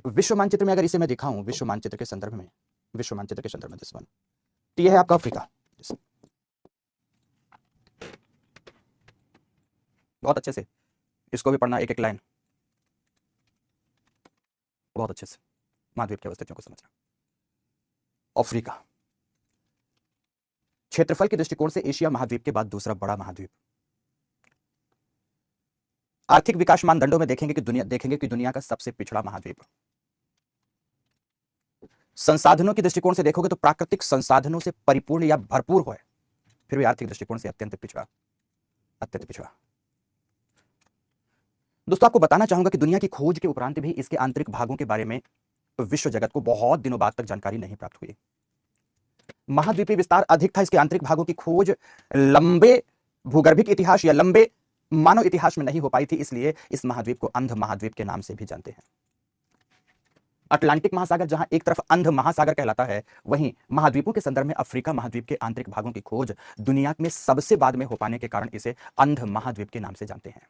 विश्व मानचित्र में अगर इसे मैं दिखाऊं, विश्व मानचित्र के संदर्भ में, विश्व मानचित्र के संदर्भ में दिस वन, तो यह है आपका अफ्रीका। बहुत अच्छे से इसको भी पढ़ना, एक एक लाइन बहुत अच्छे से, महाद्वीप की अवस्थितियों को समझना। अफ्रीका क्षेत्रफल के दृष्टिकोण से एशिया महाद्वीप के बाद दूसरा बड़ा महाद्वीप। आर्थिक विकास मानदंडों में देखेंगे कि दुनिया का सबसे पिछड़ा महाद्वीप। संसाधनों के दृष्टिकोण से देखोगे तो प्राकृतिक संसाधनों से परिपूर्ण या भरपूर है, फिर भी आर्थिक दृष्टिकोण से अत्यंत पिछड़ा, अत्यंत पिछड़ा। दोस्तों आपको बताना चाहूंगा कि दुनिया की खोज के उपरांत भी इसके आंतरिक भागों के बारे में विश्व जगत को बहुत दिनों बाद तक जानकारी नहीं प्राप्त हुई। महाद्वीपीय विस्तार अधिक था, इसके आंतरिक भागों की खोज लंबे भूगर्भिक इतिहास या लंबे मानव इतिहास में नहीं हो पाई थी, इसलिए इस महाद्वीप को अंध महाद्वीप के नाम से भी जानते हैं। अटलांटिक महासागर जहां एक तरफ अंध महासागर कहलाता है, वहीं महाद्वीपों के संदर्भ में अफ्रीका महाद्वीप के आंतरिक भागों की खोज दुनिया में सबसे बाद में हो पाने के कारण इसे अंध महाद्वीप के नाम से जानते हैं।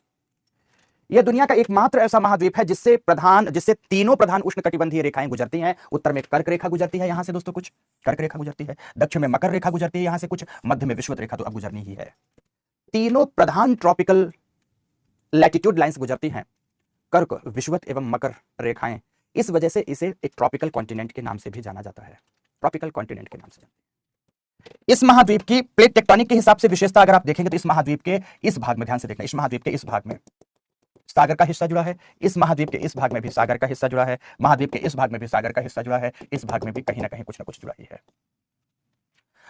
यह दुनिया का एकमात्र ऐसा महाद्वीप है जिससे तीनों प्रधान उष्णकटिबंधीय रेखाएं गुजरती हैं। उत्तर में कर्क रेखा गुजरती है, यहां से दोस्तों कुछ कर्क रेखा गुजरती है, दक्षिण में मकर रेखा गुजरती है, यहां से कुछ, मध्य में विषुवत रेखा तो अब गुजरनी ही है। तीनों प्रधान ट्रॉपिकल लैटिट्यूड लाइंस गुजरती हैं, कर्क, विषुवत एवं मकर रेखाएं। इस वजह से इसे एक ट्रॉपिकल कॉन्टिनेंट के नाम से भी जाना जाता है, ट्रॉपिकल कॉन्टिनेंट के नाम से। इस महाद्वीप की प्लेट टेक्टोनिक के हिसाब से विशेषता अगर आप देखेंगे तो इस महाद्वीप के इस भाग में, ध्यान से देखना, इस महाद्वीप के इस भाग में सागर का हिस्सा जुड़ा है, इस महाद्वीप के इस भाग में भी सागर का हिस्सा जुड़ा है, महाद्वीप के इस भाग में भी सागर का हिस्सा जुड़ा है, इस भाग में भी कहीं ना कहीं कुछ ना कुछ जुड़ा ही है।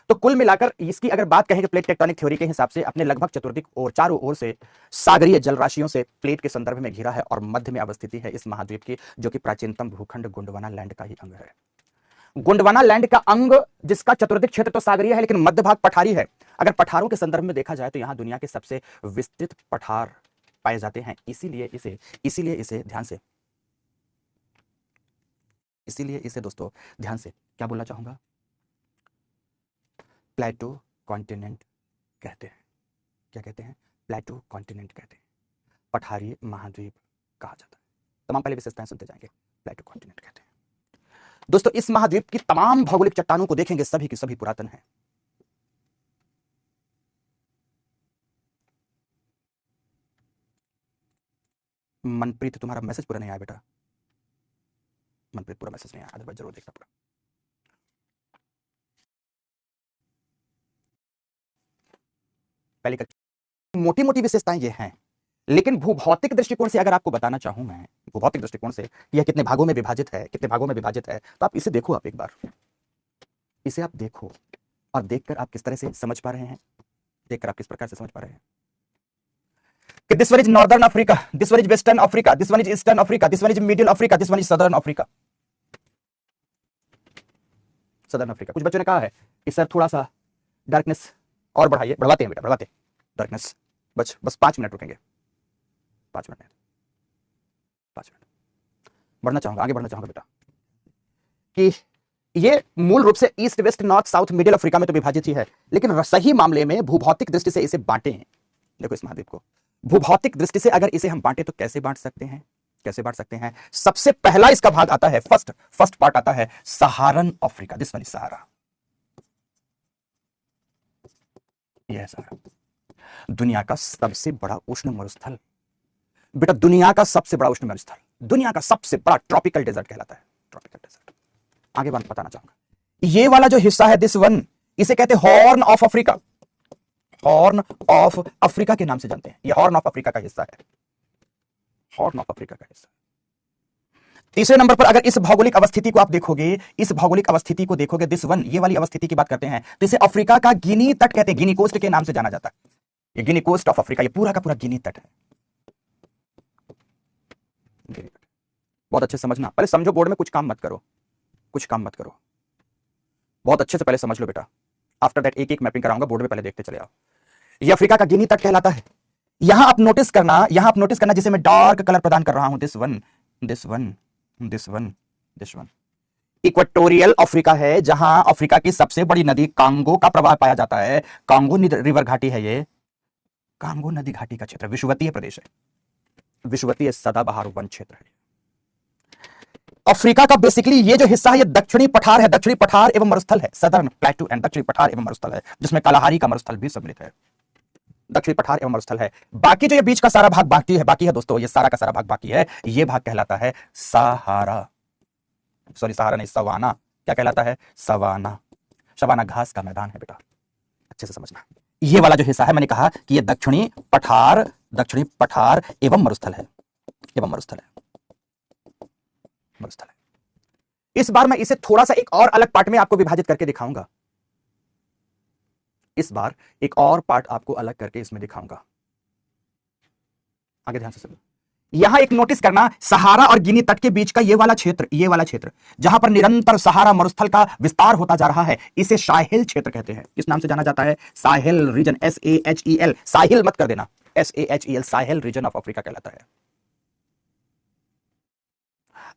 तो कुल मिलाकर इसकी अगर बात कहें प्लेट टेक्टोनिक थ्योरी के हिसाब से अपने लगभग चतुर्दिक और चारों ओर से सागरीय जल राशियों से प्लेट के संदर्भ में घिरा है और मध्य में अवस्थिति है इस महाद्वीप की, जो कि प्राचीनतम भूखंड गोंडवाना लैंड का ही अंग है। गोंडवाना लैंड का अंग जिसका चतुर्दिक क्षेत्र तो सागरीय है लेकिन मध्य भाग पठारी है। अगर पठारों के संदर्भ में देखा जाए तो यहां दुनिया के सबसे विस्तृत पठार पाए जाते हैं, इसीलिए इसे दोस्तों ध्यान से क्या बोलना चाहूंगा, प्लेटो कॉन्टिनेंट कहते हैं। क्या कहते हैं? प्लेटो कॉन्टिनेंट कहते हैं, पठारी महाद्वीप कहा जाता है। तमाम पहले विशेषताएं सुनते जाएंगे, प्लेटो कॉन्टिनेंट कहते हैं। दोस्तों इस महाद्वीप की तमाम भौगोलिक चट्टानों को देखेंगे, सभी की सभी पुरातन हैं। मनप्रीत तुम्हारा मैसेज पूरा नहीं आया बेटा, मनप्रीत पूरा मैसेज नहीं आया, अदरवाइज जरूर देखना पूरा। पहले मोटी मोटी विशेषताएं ये हैं, लेकिन भूभौतिक दृष्टिकोण से अगर आपको बताना चाहूं मैं, भूभौतिक दृष्टिकोण से यह कितने भागों में विभाजित है, तो आप इसे देखो, आप एक बार इसे आप देखो और देखकर आप किस तरह से समझ पा रहे हैं, देखकर आप किस प्रकार से समझ पा रहे हैं कि this one is northern Africa, this one is western Africa, this one is eastern Africa, this one is middle Africa, this one is southern Africa. Southern Africa. कुछ बच्चों ने कहा है कि सर थोड़ा सा डार्कनेस और बढ़ाइए, बढ़वाते हैं बेटा, बढ़वाते डार्कनेस, बस 5 मिनट रुकेंगे, 5 मिनट बढ़ना चाहूंगा, आगे बढ़ना चाहूंगा बेटा, कि ये मूल रूप से east west north south middle Africa में तो विभाजित ही है, लेकिन सही मामले में भूभौतिक दृष्टि से इसे बांटे हैं। देखो इस महाद्वीप को भूभौतिक दृष्टि से अगर इसे हम बांटे तो कैसे बांट सकते हैं? सबसे पहला इसका भाग आता है, फर्स्ट पार्ट आता है Saharan Africa, this one is Sahara. यह है सहारा, दुनिया का सबसे बड़ा उष्ण मरुस्थल बेटा, दुनिया का सबसे बड़ा उष्ण मरुस्थल, दुनिया का सबसे बड़ा ट्रॉपिकल डेजर्ट कहलाता है, ट्रॉपिकल डेजर्ट। आगे बात बताना चाहूंगा, ये वाला जो हिस्सा है दिस वन, इसे कहते हैं horn of Africa, horn of Africa के नाम से जानते हैं। यह हॉर्न ऑफ अफ्रीका का हिस्सा है, हॉर्न ऑफ अफ्रीका का हिस्सा। तीसरे नंबर पर अगर इस भौगोलिक अवस्थिति को आप देखोगे, दिस वन, ये वाली अवस्थिति की बात करते हैं तो इसे अफ्रीका का गिनी तट कहते हैं, गिनी कोस्ट के नाम से जाना जाता है। ये गिनी कोस्ट ऑफ अफ्रीका, ये पूरा का पूरा गिनी तट है। बहुत अच्छे समझना, पहले समझो, बोर्ड में कुछ काम मत करो, बहुत अच्छे से पहले समझ लो बेटा। आफ्टर दैट एक एक मैपिंग कराऊंगा, बोर्ड में पहले देखते चले आओ। ये अफ्रीका का गिनी तट कहलाता है। यहां आप नोटिस करना, जिसे मैं डार्क कलर प्रदान कर रहा हूं, दिस वन इक्वेटोरियल अफ्रीका है, जहां अफ्रीका की सबसे बड़ी नदी कांगो का प्रवाह पाया जाता है। कांगो रिवर घाटी है, ये कांगो नदी घाटी का क्षेत्र विषुवतीय प्रदेश है, विषुवतीय सदाबहार वन क्षेत्र है। अफ्रीका का बेसिकली ये जो हिस्सा है ये दक्षिणी पठार है, दक्षिणी पठार एवं मरुस्थल है, सदर्न प्लेटू एंड दक्षिणी पठार एवं मरुस्थल है, जिसमें कालाहारी का मरुस्थल भी सम्मिलित है। दक्षिणी पठार एवं मरुस्थल है। बाकी जो ये बीच का सारा भाग बाकी है दोस्तों, ये सारा का सारा भाग बाकी है, ये भाग कहलाता है सहारा, सॉरी सहारा नहीं, सवाना। क्या कहलाता है? सवाना। सवाना घास का मैदान है बेटा, अच्छे से समझना। ये वाला जो हिस्सा है, मैंने कहा कि ये दक्षिणी पठार एवं मरुस्थल है, एवं मरुस्थल है, मरुस्थल है। इस बार मैं इसे थोड़ा सा एक और अलग पार्ट में आपको विभाजित करके दिखाऊंगा। इस बार एक और पार्ट आपको अलग करके इसमें दिखाऊंगा। आगे ध्यान से सुनो। यहां एक नोटिस करना, सहारा और गिनी तट के बीच का ये वाला क्षेत्र जहां पर निरंतर सहारा मरुस्थल का विस्तार होता जा रहा है, इसे साहेल क्षेत्र कहते हैं। किस नाम से जाना जाता है? साहेल रीजन, SAHEL, साहिल मत कर देना, SAHEL, Sahel region of Africa कहलाता है।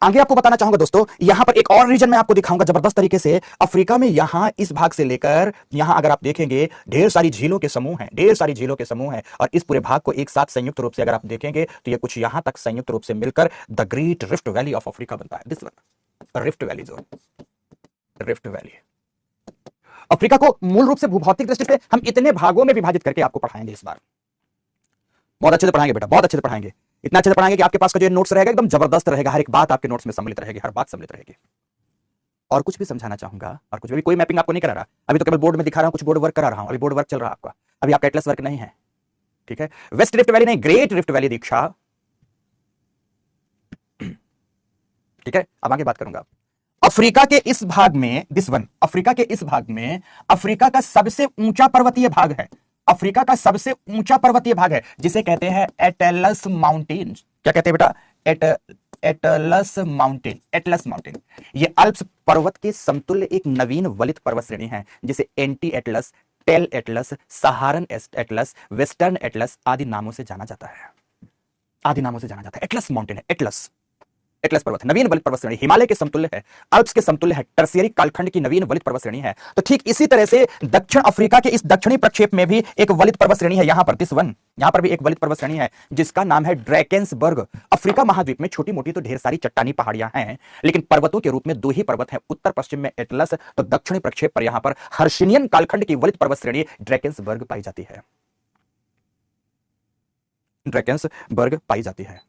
आगे आपको बताना चाहूंगा दोस्तों, यहां पर एक और रीजन मैं आपको दिखाऊंगा जबरदस्त तरीके से। अफ्रीका में यहां इस भाग से लेकर यहां अगर आप देखेंगे, ढेर सारी झीलों के समूह हैं, ढेर सारी झीलों के समूह हैं, और इस पूरे भाग को एक साथ संयुक्त रूप से अगर आप देखेंगे तो ये कुछ यहां तक संयुक्त रूप से मिलकर the great rift valley of Africa बनता है। This one rift valley zone, rift valley. Africa को मूल रूप से भूभौतिक दृष्टि से हम इतने भागों में विभाजित करके आपको पढ़ाएंगे इस बार। बहुत अच्छे से पढ़ाएंगे बेटा, बहुत अच्छे से पढ़ाएंगे, इतना अच्छे से पढ़ाएंगे कि आपके पास का जो नोट्स रहेगा एकदम जबरदस्त रहेगा, हर एक बात आपके नोट्स में सम्मिलित रहेगी, हर बात सम्मिलित रहेगी। और कुछ भी समझाना चाहूंगा, और कुछ भी, कोई मैपिंग आपको नहीं करा रहा, अभी तो केवल बोर्ड में दिखा रहा हूं, कुछ बोर्ड वर्क करा रहा हूं, अभी बोर्ड वर्क चल रहा है आपका, अभी आपका एटलस वर्क नहीं है, ठीक है? वेस्ट रिफ्ट वैली नहीं, ग्रेट रिफ्ट वैली दीक्षा, ठीक है? अब आगे बात करूंगा। अफ्रीका के इस भाग में, दिस वन, अफ्रीका के इस भाग में अफ्रीका का सबसे ऊंचा पर्वतीय भाग है, अफ्रीका का सबसे ऊंचा पर्वतीय भाग है, जिसे कहते हैं एटलस माउंटेन। क्या कहते हैं बेटा? Atlas mountain, Atlas mountain. ये अल्प्स पर्वत के समतुल्य एक नवीन वलित पर्वत श्रेणी है, जिसे Anti Atlas, Tell Atlas, Saharan Atlas, Western Atlas आदि नामों से जाना जाता है, आदि नामों से जाना जाता है। एटलस माउंटेन है, एटलस, एटलस पर्वत है, नवीन वलित पर्वत श्रेणी, हिमालय के समतुल्य है, अल्प्स के समतुल्य है, टर्शियरी कालखंड की नवीन वलित पर्वत श्रेणी है। तो ठीक इसी तरह से दक्षिण अफ्रीका के इस दक्षिणी प्रक्षेप में भी एक वलित पर्वत श्रेणी है, यहां पर दिस वन, यहां पर भी एक वलित पर्वत श्रेणी है जिसका नाम है ड्रैकेंसबर्ग। अफ्रीका महाद्वीप में छोटी मोटी तो ढेर सारी चट्टानी पहाड़ियां हैं, लेकिन पर्वतों के रूप में दो ही पर्वत हैं, उत्तर पश्चिम में एटलस, तो दक्षिणी प्रक्षेप पर यहां पर हर्षिनियन कालखंड की वलित पर्वत श्रेणी ड्रैकेंसबर्ग पाई जाती है, ड्रैकेंसबर्ग पाई जाती है।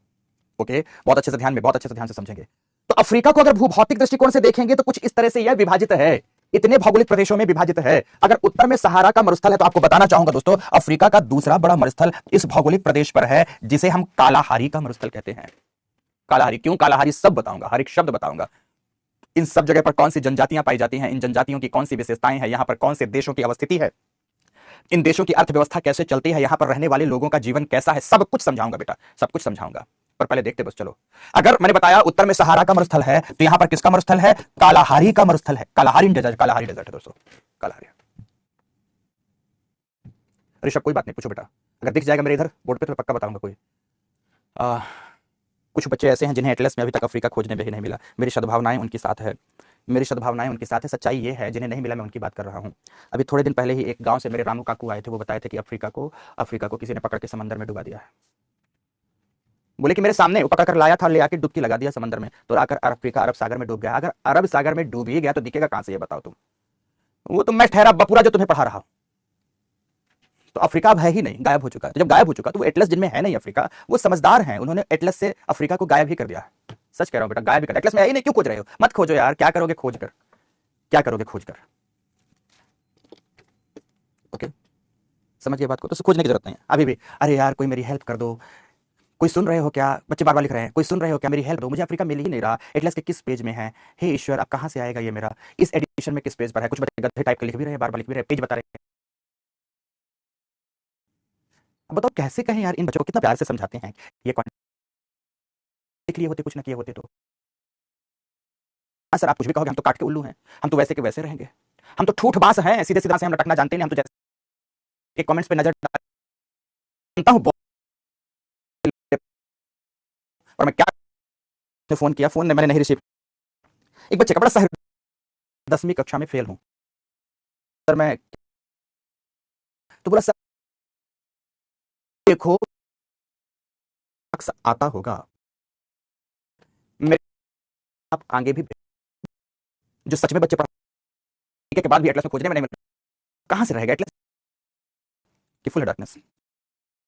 ओके, बहुत अच्छे से ध्यान में, बहुत अच्छे से ध्यान से समझेंगे। तो अफ्रीका को अगर भूभौतिक दृष्टिकोण से देखेंगे तो कुछ इस तरह से यह विभाजित है, इतने भौगोलिक प्रदेशों में विभाजित है। अगर उत्तर में सहारा का मरुस्थल है तो आपको बताना चाहूंगा दोस्तों, अफ्रीका का दूसरा बड़ा मरुस्थल इस भौगोलिक प्रदेश पर है, जिसे हम कालाहारी का मरुस्थल कहते हैं। कालाहारी, क्यों कालाहारी, सब बताऊंगा, हर एक शब्द बताऊंगा। इन सब जगह पर कौन सी जनजातियां पाई जाती हैं, इन जनजातियों की कौन सी विशेषताएं हैं, यहां पर कौन से देशों की अवस्थिति है, इन देशों की अर्थव्यवस्था कैसे चलती है, यहां पर रहने वाले लोगों का जीवन कैसा है, सब कुछ समझाऊंगा बेटा, सब कुछ समझाऊंगा। पर पहले देखते बस चलो। अगर मैंने बताया उत्तर में सहारा का मरुस्थल है, तो यहां पर किसका मरुस्थल है? कालाहारी का मरुस्थल है, कालाहारी डेजर्ट, कालाहारी डेजर्ट है दोस्तों, कालाहारी। ऋषभ कोई बात नहीं, पूछो बेटा, अगर दिख जाएगा मेरे इधर बोर्ड पे तो पक्का बताऊंगा। कोई कुछ बच्चे ऐसे हैं जिन्हें एटलस में अभी तक अफ्रीका खोजने में ही नहीं मिला, मेरी सद्भावनाएं उनके साथ है, मेरी सद्भावनाएं उनके साथ है। सच्चाई ये है, जिन्हें नहीं मिला मैं उनकी बात कर रहा हूं। अभी थोड़े दिन पहले ही एक गांव से मेरे रामू काकू आए थे, वो बताए थे कि अफ्रीका को किसी ने पकड़ के समंदर में डुबा दिया है। बोले कि मेरे सामने वो पकड़ कर लाया था, ले आके डुबकी लगा दिया समंदर में, तो आकर अफ्रीका अरब सागर में डूब गया। अगर अरब सागर में डूब ही गया तो दिखेगा कहां से, ये बताओ तुम? वो तो मैं ठहरा बपुरा जो तुम्हें पढ़ा रहा हूं। तो अफ्रीका अब है ही नहीं, गायब हो चुका है। तो जब गायब हो चुका तो वो एटलस जिनमें है नहीं अफ्रीका, वो समझदार हैं, उन्होंने एटलस से अफ्रीका को गायब ही कर दिया है। सच कह रहा हूं बेटा, गायब ही कर। एटलस में है ही नहीं, क्यों खोज रहे हो? मत खोजो यार, क्या करोगे खोज कर, क्या करोगे खोज कर? ओके, समझिए बात को, तो खोजने की जरूरत नहीं है अभी भी। अरे यार कोई मेरी हेल्प कर दो, कोई सुन रहे हो क्या? बच्चे बार बार लिख रहे हैं, कोई सुन रहे हो क्या, मेरी हेल्प दो, मुझे अफ्रीका मिल ही नहीं रहा, एटलस के किस पेज में है? हे ईश्वर, अब कहां से आएगा ये मेरा, इस एडिशन में किस पेज पर है? कुछ बच्चे गधे टाइप के लिख भी रहे हैं, बार बार लिख भी रहे हैं, पेज बता रहे हैं। अब बताओ कैसे कहें यार, इन बच्चों को कितना प्यार से समझाते हैं, ये कौन लिख लिए होते, कुछ ना किए होते तो। हाँ सर, आप कुछ भी कहोगे, हम तो काट के उल्लू हैं, हम तो वैसे के वैसे रहेंगे, हम तो ठूठ बांस हैं, सीधे सीधा से हम लटकना जानते नहीं, हम तो जैसे कमेंट्स पे नजर डालता हूं। और मैं क्या फोन किया, फोन ने मैंने नहीं रिसीव। एक बच्चे का बड़ा सा 10वीं कक्षा में फेल हूं सर मैं, तो बोला सर देखो आता होगा, आप आगे भी जो सच में बच्चे पढ़ने के बाद भी एटलस में खोजने में नहीं मिल, कहां से रहेगा एटलस की फुल डार्कनेस।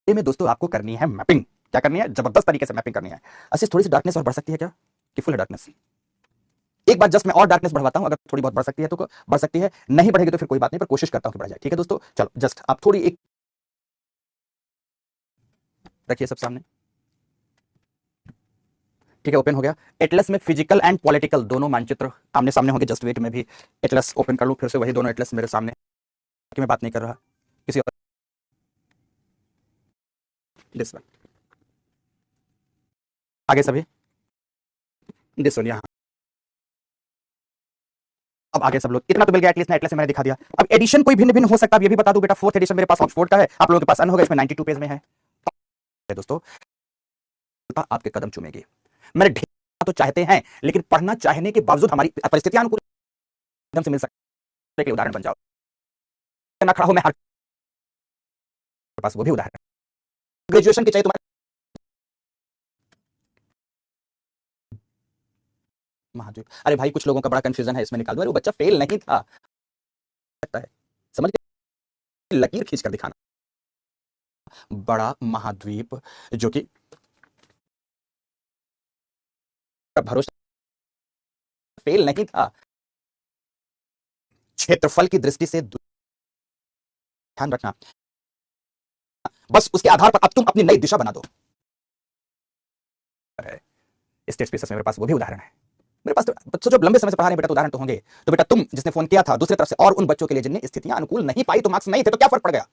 ये में दोस्तों आपको करनी है मैपिंग। क्या करनी है? जबरदस्त तरीके से मैपिंग करनी है। अच्छा थोड़ी सी डार्कनेस और बढ़ सकती है क्या कि फुल डार्कनेस? एक बार जस्ट मैं और डार्कनेस बढ़वाता हूं, अगर थोड़ी बहुत बढ़ सकती है तो बढ़ सकती है, नहीं बढ़ेगी तो फिर कोई बात नहीं, पर कोशिश करता हूं कि बढ़ जाए। ठीक है दोस्तों, चलो जस्ट आप थोड़ी एक रखिए सब सामने। ठीक है, ओपन हो गया। एटलस में फिजिकल एंड पॉलिटिकल दोनों मानचित्र आमने सामने होंगे। जस्ट वेट में भी एटलस ओपन कर लूं फिर से, वही दोनों एटलस मेरे सामने कि मैं बात नहीं कर रहा किसी और। दिस वन आगे सभी, दिस वन यहाँ। अब आगे सब लोग, इतना तो मिल गया एटलीस्ट ना, एटलस से मैंने दिखा दिया। अब एडिशन कोई भिन्न भिन्न हो सकता है, ये भी बता दूं बेटा। फोर्थ एडिशन मेरे पास ऑक्सफोर्ड का है, आप लोगों के पास अन होगा, इसमें 92 पेज में है दोस्तों। आपके कदम चूमेगी। मैंने ढेर तो चाहते हैं, लेकिन पढ़ना चाहने के बावजूद हमारी परिस्थितियां अनुकूल से मिल सकती है। उदाहरण बन जाओ ना, खड़ा हो मैं, हर पास वो भी उदाहरण। ग्रेजुएशन के चाहिए तुम्हारे महाद्वीप। अरे भाई कुछ लोगों का बड़ा कंफ्यूजन है, इसमें निकाल दो। अरे वो बच्चा फेल नहीं था, लगता है समझ गए, लकीर खींच कर दिखाना। बड़ा महाद्वीप जो कि भरोसा, फेल नहीं था। क्षेत्रफल की दृष्टि से ध्यान रखना, बस उसके आधार पर अब तुम अपनी नई दिशा बना दो। स्टेट स्पेस में मेरे पास वो भी उदाहरण है। मेरे पास तो जो लंबे समय से पढ़ा रहे बेटा, तो उदाहरण तो होंगे। तो बेटा तुम जिसने फोन किया था दूसरी तरफ से, और उन बच्चों के लिए जिन्हें स्थितियां अनुकूल नहीं पाई, तो मार्क्स नहीं थे तो क्या फर्क पड़ गया?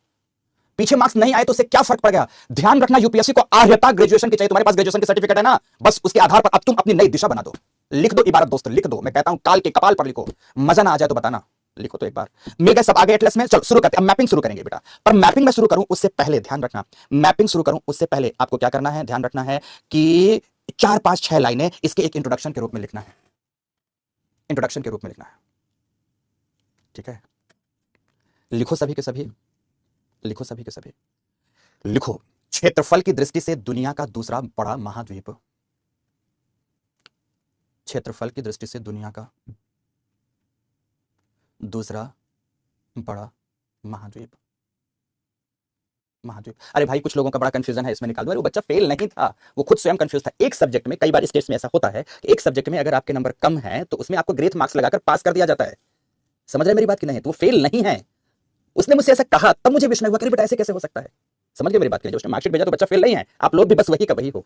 पीछे मार्क्स नहीं आए तो उससे क्या फर्क पड़ गया? ध्यान रखना, यूपीएससी को आर्यता ग्रेजुएशन की चाहिए। तुम्हारे पास ग्रेजुएशन की सर्टिफिकेट है ना, बस उसके आधार पर अब तुम अपनी नई दिशा बना दो। लिख दो इबारत दोस्त, लिख दो। मैं कहता हूं काल के कपाल पर लिखो, मजा ना आ जाए तो बताना। लिखो तो एक बार। मिल गए सब आगे एटलस में। चलो शुरू करते हैं। अब मैपिंग शुरू करेंगे बेटा, पर मैपिंग में शुरू करूं उससे पहले ध्यान रखना, मैपिंग शुरू करूं उससे पहले आपको क्या करना है, ध्यान रखना है कि 4 5 6 लाइनें इसके एक इंट्रोडक्शन के रूप में लिखना है। इंट्रोडक्शन के रूप में लिखना है, ठीक है? लिखो सभी के सभी, लिखो सभी के सभी, लिखो। क्षेत्रफल की दृष्टि से दुनिया का दूसरा बड़ा महाद्वीप, क्षेत्रफल की दृष्टि से दुनिया का दूसरा बड़ा महाद्वीप, महाद्वीप। अरे भाई कुछ लोगों का बड़ा कंफ्यूजन है, इसमें निकाल दो। अरे वो बच्चा फेल नहीं था, वो खुद स्वयं कंफ्यूज था। एक सब्जेक्ट में, कई बार स्टेट्स में ऐसा होता है कि एक सब्जेक्ट में अगर आपके नंबर कम है तो उसमें आपको ग्रेथ मार्क्स लगाकर पास कर दिया जाता है। समझ रहे मेरी बात की नहीं? तो वो फेल नहीं है। उसने मुझसे ऐसा कहा, तब मुझे विश्वास हुआ कि बेटा ऐसे कैसे हो सकता है। समझ गए मेरी बात की? जो उसने मार्कशीट भेजा तो बच्चा फेल नहीं है, आप लोग भी बस वही का वही हो।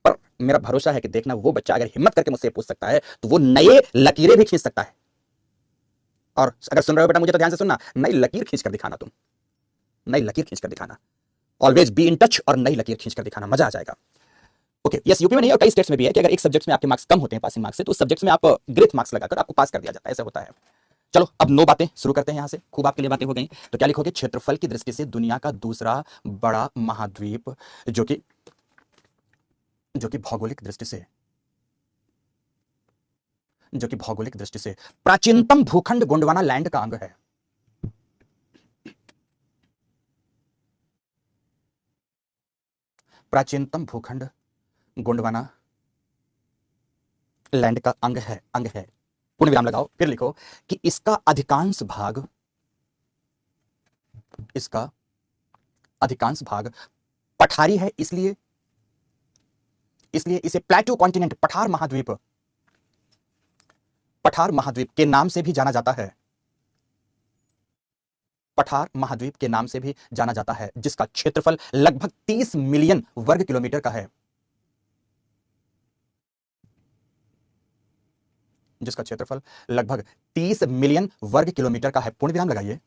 पर मेरा भरोसा है कि देखना, वो बच्चा अगर हिम्मत करके मुझसे पूछ सकता है तो वो नए लकीरें भी खींच सकता है। और अगर सुन रहे हो बेटा मुझे, तो ध्यान से सुनना, नई लकीर खींच कर दिखाना। तुम नई लकीर खींच कर दिखाना, ऑलवेज बी इन टच, और नई लकीर खींच कर दिखाना, मजा आ जाएगा। ओके, यस, यूपी में नहीं और कई स्टेट्स में भी है कि अगर एक सब्जेक्ट में आपके मार्क्स कम होते हैं पासिंग मार्क्स से, तो उस सब्जेक्ट में आप ग्रेथ मार्क्स लगाकर आपको पास कर दिया जाता है, ऐसा होता है। चलो अब 9 बातें शुरू करते हैं यहां से। खूब आपके लिए बातें हो गई, तो क्या लिखोगे? क्षेत्रफल की दृष्टि से दुनिया का दूसरा बड़ा महाद्वीप जो कि भौगोलिक दृष्टि से, जो कि भौगोलिक दृष्टि से प्राचीनतम भूखंड गोंडवाना लैंड का अंग है। प्राचीनतम भूखंड गोंडवाना लैंड का अंग है, अंग है। पूर्ण विराम लगाओ, फिर लिखो कि इसका अधिकांश भाग, इसका अधिकांश भाग पठारी है, इसलिए इसे प्लेटो कॉन्टिनेंट, पठार महाद्वीप, पठार महाद्वीप के नाम से भी जाना जाता है। पठार महाद्वीप के नाम से भी जाना जाता है, जिसका क्षेत्रफल लगभग 30 मिलियन वर्ग किलोमीटर का है, जिसका क्षेत्रफल लगभग 30 मिलियन वर्ग किलोमीटर का है। पूर्ण विराम लगाइए,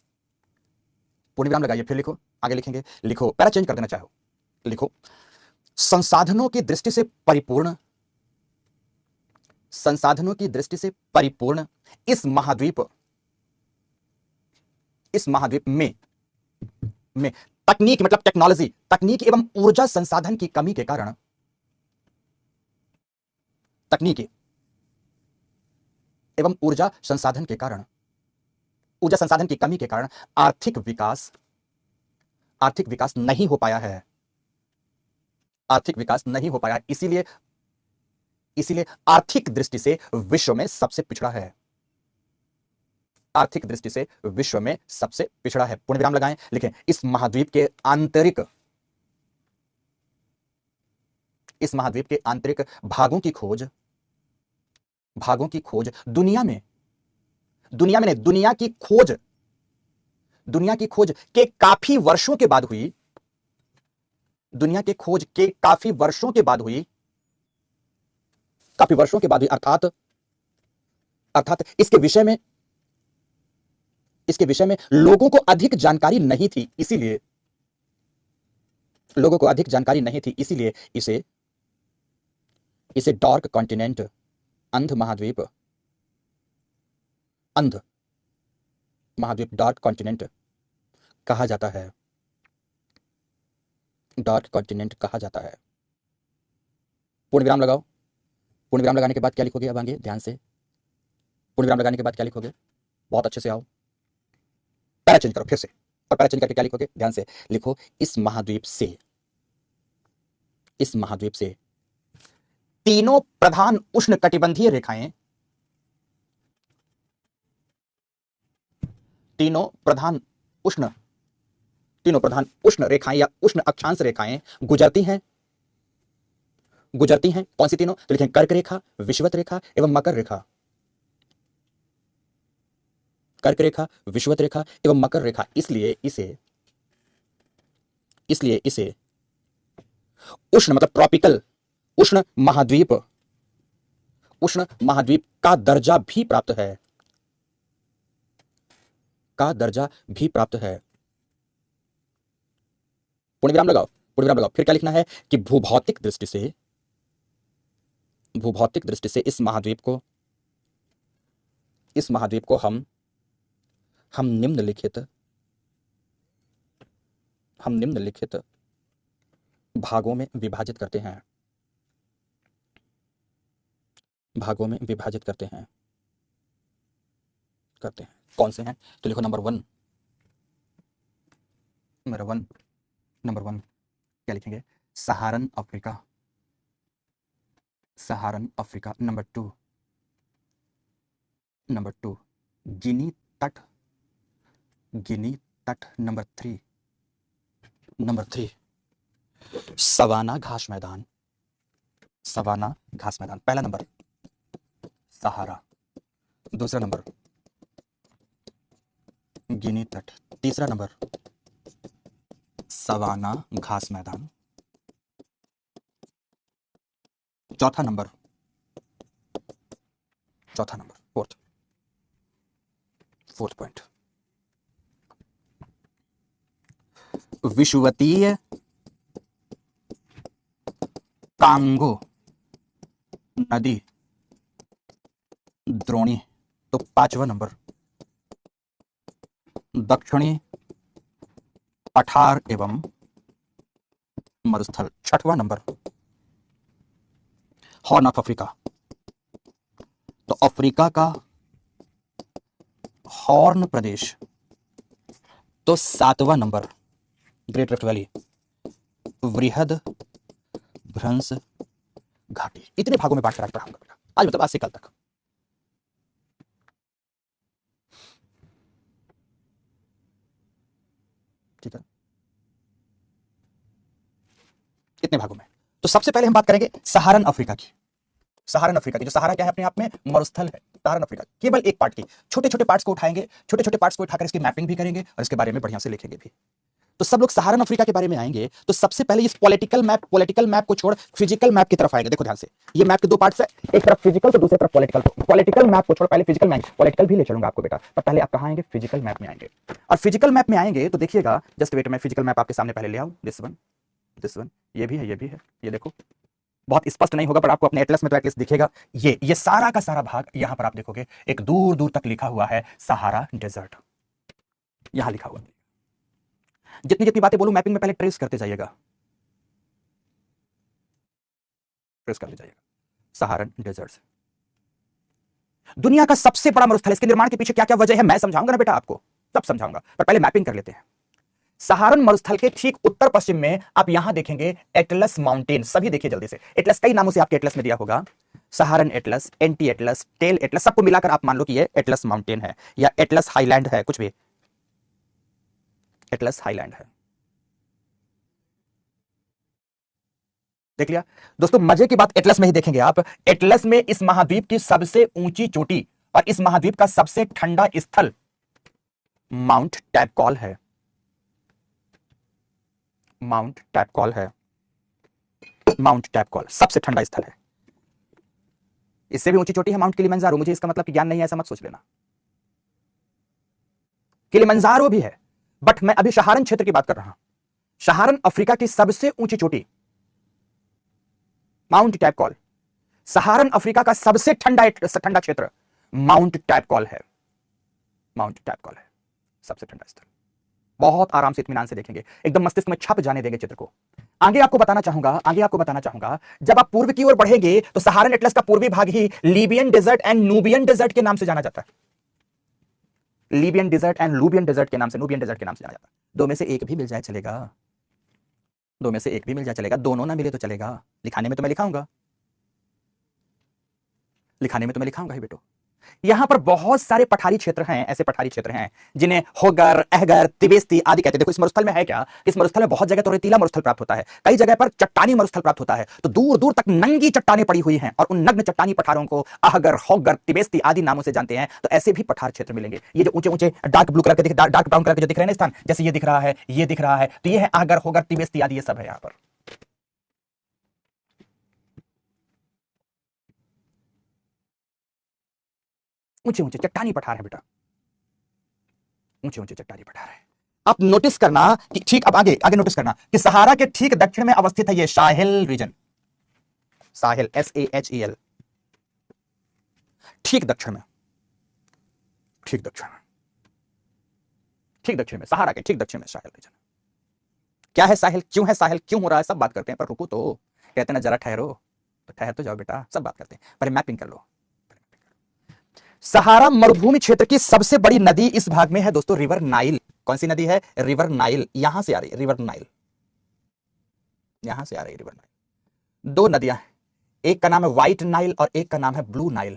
पूर्ण विराम लगाइए, फिर लिखो। आगे लिखेंगे, लिखो, पैरा चेंज कर देना चाहो, लिखो संसाधनों की दृष्टि से परिपूर्ण, संसाधनों की दृष्टि से परिपूर्ण इस महाद्वीप, इस महाद्वीप में तकनीक मतलब टेक्नोलॉजी, तकनीक एवं ऊर्जा संसाधन की कमी के कारण, तकनीकी एवं ऊर्जा संसाधन के कारण, ऊर्जा संसाधन की कमी के कारण आर्थिक विकास नहीं हो पाया है, आर्थिक विकास नहीं हो पाया। इसीलिए इसीलिए आर्थिक दृष्टि से विश्व में सबसे पिछड़ा है। आर्थिक दृष्टि से विश्व में सबसे पिछड़ा है। पूर्ण विराम लगाएं, लिखें इस महाद्वीप के आंतरिक भागों की खोज दुनिया में नहीं, दुनिया की खोज के काफी वर्षों के बाद हुई। अर्थात इसके विषय में लोगों को अधिक जानकारी नहीं थी, इसीलिए इसे डार्क कॉन्टिनेंट, अंध महाद्वीप डार्क कॉन्टिनेंट कहा जाता है। पूर्ण विराम लगाओ। पूर्ण विराम लगाने के बाद क्या लिखोगे? अब आगे ध्यान से, पूर्ण विराम लगाने के बाद क्या लिखोगे? बहुत अच्छे से आओ, पैरा चेंज करो फिर से, और पैरा चेंज करके क्या लिखोगे? ध्यान से लिखो, इस महाद्वीप से तीनों प्रधान उष्ण कटिबंधीय रेखाएं, तीनों प्रधान उष्ण रेखाएं या उष्ण अक्षांश रेखाएं गुजरती हैं। कौन सी तीनों? तो लिखें कर्क रेखा, विषुवत रेखा एवं मकर रेखा। इसलिए इसे उष्ण मतलब ट्रॉपिकल उष्ण महाद्वीप का दर्जा भी प्राप्त है। पूर्ण विराम लगाओ। फिर क्या लिखना है कि भूभौतिक दृष्टि से इस महाद्वीप को हम निम्नलिखित भागों में विभाजित करते हैं। कौन से हैं? तो लिखो नंबर वन क्या लिखेंगे? सहारन अफ्रीका। नंबर टू गिनी तट। नंबर थ्री सवाना घास मैदान। पहला नंबर सहारा, दूसरा नंबर गिनी तट, तीसरा नंबर सवाना घास मैदान, चौथा नंबर फोर्थ पॉइंट विषुवतीय कांगो नदी द्रोणी। तो पांचवा नंबर दक्षिणी पठार एवं मरुस्थल। छठवां नंबर हॉर्न ऑफ अफ्रीका। तो अफ्रीका का हॉर्न प्रदेश। तो सातवां नंबर ग्रेट रिफ्ट वैली, वृहद भ्रंश घाटी। इतने भागों में बांट कर आज पढ़ाऊंगा बेटा, आज मतलब आज से कल तक। ठीक है, इतने भागों में। तो सबसे पहले हम बात करेंगे सहारन अफ्रीका की। जो सहारा क्या है अपने आप में? मरुस्थल है। सहारन अफ्रीका केवल एक पार्ट की, छोटे छोटे पार्ट्स को उठाएंगे, छोटे पार्ट्स को उठाकर इसकी मैपिंग भी करेंगे और इसके बारे में बढ़िया से लिखेंगे भी। तो सब लोग सहारन अफ्रीका के बारे में आएंगे तो सबसे पहले इस पॉलिटिकल मैप को छोड़ फिजिकल मैप की तरफ आएंगे। देखो ध्यान से, ये मैप के दो पार्ट्स है, एक तरफ फिजिकल तो दूसरी तरफ पॉलिटिकल। पॉलिटिकल मैप को छोड़ पहले फिजिकल मैप, पॉलिटिकल भी ले चलूंगा आपको बेटा, पर पहले आप कहां आएंगे? फिजिकल मैप में आएंगे। और फिजिकल मैप में आएंगे तो देखिएगा, जस्ट वेट, मैं फिजिकल मैप आपके सामने पहले ले आऊं। दिस वन, ये भी है, ये देखो, बहुत स्पष्ट नहीं होगा पर आपको अपने एटलस में तो एटलीस्ट दिखेगा। ये सारा का सारा भाग यहां पर आप देखोगे, एक दूर दूर तक लिखा हुआ है सहारा डेजर्ट, यहां लिखा हुआ। जितनी बातें बोलूं मैपिंग में पहले ट्रेस करते जाइएगा, सहारन डेजर्ट दुनिया का सबसे बड़ा मरुस्थल। इसके निर्माण के पीछे क्या क्या वजह है मैं समझाऊंगा ना बेटा, आपको सब समझाऊंगा, पर पहले मैपिंग कर लेते हैं। सहारन मरुस्थल के ठीक उत्तर पश्चिम में आप यहां देखेंगे एटलस माउंटेन। सभी देखिए जल्दी से, एटलस कई नामों से आपके एटलस में दिया होगा। Saharan Atlas, Anti Atlas, Tell Atlas, सबको मिलाकर आप मान लो कि ये एटलस माउंटेन है या एटलस हाईलैंड है, कुछ भी एटलस हाईलैंड है। देख लिया दोस्तों, मजे की बात एटलस में ही देखेंगे आप। एटलस में इस महाद्वीप की सबसे ऊंची चोटी और इस महाद्वीप का सबसे ठंडा स्थल माउंट टैपकॉल है। माउंट टैपकॉल है। माउंट टैपकॉल सबसे ठंडा स्थल है। इससे भी ऊंची चोटी है माउंट किलिमंजारो। मुझे इसका मतलब कि ज्ञान नहीं है ऐसा मत सोच लेना। किलिमंजारो भी है, बट मैं अभी सहारन क्षेत्र की बात कर रहा हूं। सहारन अफ्रीका की सबसे ऊंची चोटी माउंट टैपकॉल। सहारन अफ्रीका का सबसे ठंडा क्षेत्र माउंट टैपकॉल है। माउंट टैपकॉल है सबसे ठंडा स्थल। बहुत आराम से इत्मीनान से देखेंगे, एकदम मस्तिष्क में छप जाने देंगे चित्र को। आगे आपको बताना चाहूंगा, जब आप पूर्व की ओर बढ़ेंगे तो सहारन एटलस का पूर्वी भाग ही Libyan Desert and Nubian Desert के नाम से जाना जाता है। Libyan Desert and Nubian Desert के नाम से, नूबियन डेजर्ट के नाम से जाना जाता है। दो में से एक भी मिल जाए चलेगा, दो में से एक भी मिल जाए चलेगा, दोनों ना मिले तो चलेगा। लिखाने में तो मैं लिखाऊंगा, लिखाने में तो मैं लिखाऊंगा ही बेटो। यहां पर बहुत सारे पठारी क्षेत्र हैं, ऐसे पठारी क्षेत्र हैं जिन्हें होगर, अहगर, तिबेस्ती आदि कहते हैं। देखो इस मरुस्थल में है क्या, इस मरुस्थल में बहुत जगह तो रेतीला मरुस्थल प्राप्त होता है, कई जगह पर चट्टानी मरुस्थल प्राप्त होता है, तो दूर दूर तक नंगी चट्टानें पड़ी हुई हैं और उन नग्न चट्टानी पठारों को अहगर, होगर, तिबेस्ती आदि नामों से जानते हैं। तो ऐसे भी पठार क्षेत्र मिलेंगे। ये जो ऊंचे ऊंचे डार्क ब्लू कलर के, डार्क ब्राउन कलर के जो दिख रहे हैं स्थान, जैसे ये दिख रहा है, ये दिख रहा है, तो ये है अहगर, होगर, तिबेस्ती आदि, ये सब है यहां पर। ऊंचे ऊंचे चट्टानी पठार है बेटा, ऊंचे ऊंचे चट्टानी पठार है। आप नोटिस करना कि ठीक, अब आगे आगे नोटिस करना कि सहारा के ठीक दक्षिण में अवस्थित है ये साहेल रीजन। साहेल, SAHEL, ठीक दक्षिण में, ठीक दक्षिण में, ठीक दक्षिण में, सहारा के ठीक दक्षिण में साहेल रीजन। क्या है साहेल, क्यों है साहेल, क्यों हो रहा है, सब बात करते हैं, पर रुको तो, कहते हैं ना जरा ठहरो, तो ठहर तो जाओ बेटा, सब बात करते हैं, पहले मैपिंग कर लो। सहारा मरुभूमि क्षेत्र की सबसे बड़ी नदी इस भाग में है दोस्तों रिवर नाइल। कौन सी नदी है, रिवर नाइल। यहां से आ रही है रिवर नाइल, यहां से आ रही है रिवर नाइल। दो नदियां हैं, एक का नाम है व्हाइट नाइल और एक का नाम है ब्लू नाइल।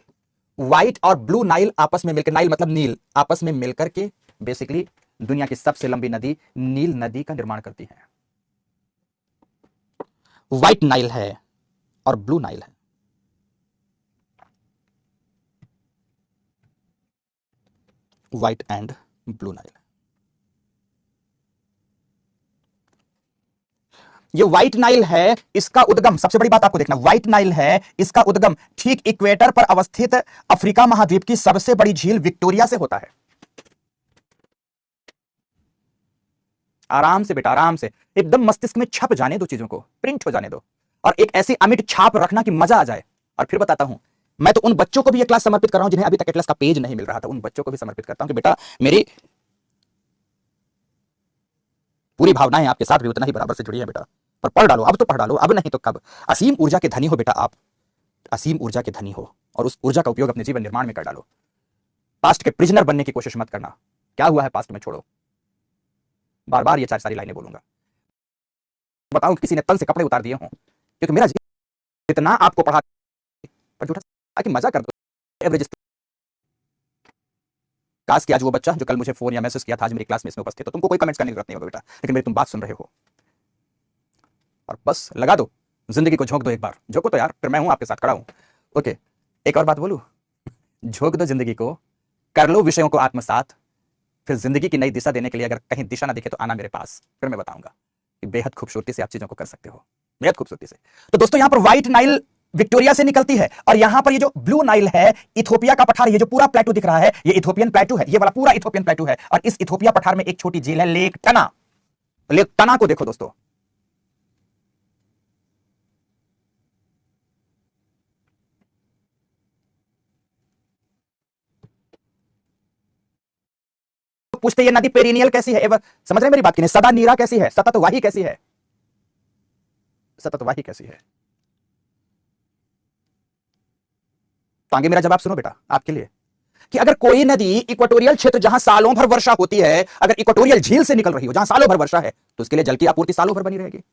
व्हाइट और ब्लू नाइल आपस में मिलकर, नाइल मतलब नील, आपस में मिलकर के बेसिकली दुनिया की सबसे लंबी नदी नील नदी का निर्माण करती है। व्हाइट नाइल है और ब्लू नाइल है। White and blue Nile. ये व्हाइट नाइल है, इसका उद्गम, सबसे बड़ी बात आपको देखना, व्हाइट नाइल है, इसका उद्गम ठीक इक्वेटर पर अवस्थित अफ्रीका महाद्वीप की सबसे बड़ी झील विक्टोरिया से होता है। आराम से बेटा, आराम से, एकदम मस्तिष्क में छप जाने दो, चीजों को प्रिंट हो जाने दो, और एक ऐसी अमिट छाप रखना कि मजा आ जाए। और फिर बताता हूं, मैं तो उन बच्चों को भी ये क्लास समर्पित कर रहा हूं जिन्हें अभी तक एटलस का पेज नहीं मिल रहा था, उन बच्चों को भी समर्पित करता हूं कि बेटा मेरी पूरी भावनाएं आपके साथ भी उतना ही बराबर से जुड़ी है बेटा, पर पढ़ डालो, अब तो पढ़ डालो, अब नहीं तो कब। असीम ऊर्जा के धनी हो बेटा आप, असीम ऊर्जा के धनी हो, और उस ऊर्जा का उपयोग अपने जीवन निर्माण में कर डालो। पास्ट के प्रिजनर बनने की कोशिश मत करना, क्या हुआ है पास्ट में छोड़ो। बार बार ये चार सारी लाइनें बोलूंगा, बताऊं किसी ने तन से कपड़े उतार दिए हों, क्योंकि मेरा जितना आपको पढ़ा पर झूठा ताकि मजा कर दो एवरेज। काश कि आज वो बच्चा जो कल मुझे फोन या मैसेज किया था आज मेरी क्लास में इसमें उपस्थित, तो तुमको कोई कमेंट्स करने की जरूरत नहीं होगा बेटा, लेकिन मेरी तुम बात सुन रहे हो और बस लगा दो, जिंदगी को झोंक दो एक बार, झोंको तो यार, फिर मैं हूं आपके साथ खड़ा हूं। ओके, एक और बात बोलूं, झोंक दो जिंदगी को, कर लो विषयों को आत्मसात, फिर जिंदगी की नई दिशा देने के लिए अगर कहीं दिशा ना दिखे तो आना मेरे पास, फिर मैं बताऊंगा कि बेहद खूबसूरती से आप चीजों को कर सकते हो, बेहद खूबसूरती से। तो दोस्तों यहां पर व्हाइट नाइल विक्टोरिया से निकलती है, और यहां पर ये जो ब्लू नाइल है इथोपिया का पठार, ये जो पूरा प्लेटू दिख रहा है ये इथोपियन प्लेटू है, ये वाला पूरा इथोपियन प्लेटू है, और इस इथोपिया पठार में एक छोटी झील है लेक टना। लेक टना को देखो दोस्तों, पूछते ये नदी पेरिनियल कैसी है, समझ रहे मेरी बात की नहीं, सदा नीरा कैसी है, सतत वाही कैसी है, सतत वाही कैसी है। तो आगे मेरा जवाब सुनो बेटा आपके लिए, कि अगर कोई नदी इक्वेटोरियल क्षेत्र जहां सालों भर वर्षा होती है, अगर इक्वेटोरियल झील से निकल रही हो जहां सालों भर वर्षा है, तो उसके लिए जल की आपूर्ति सालों भर बनी रहेगी।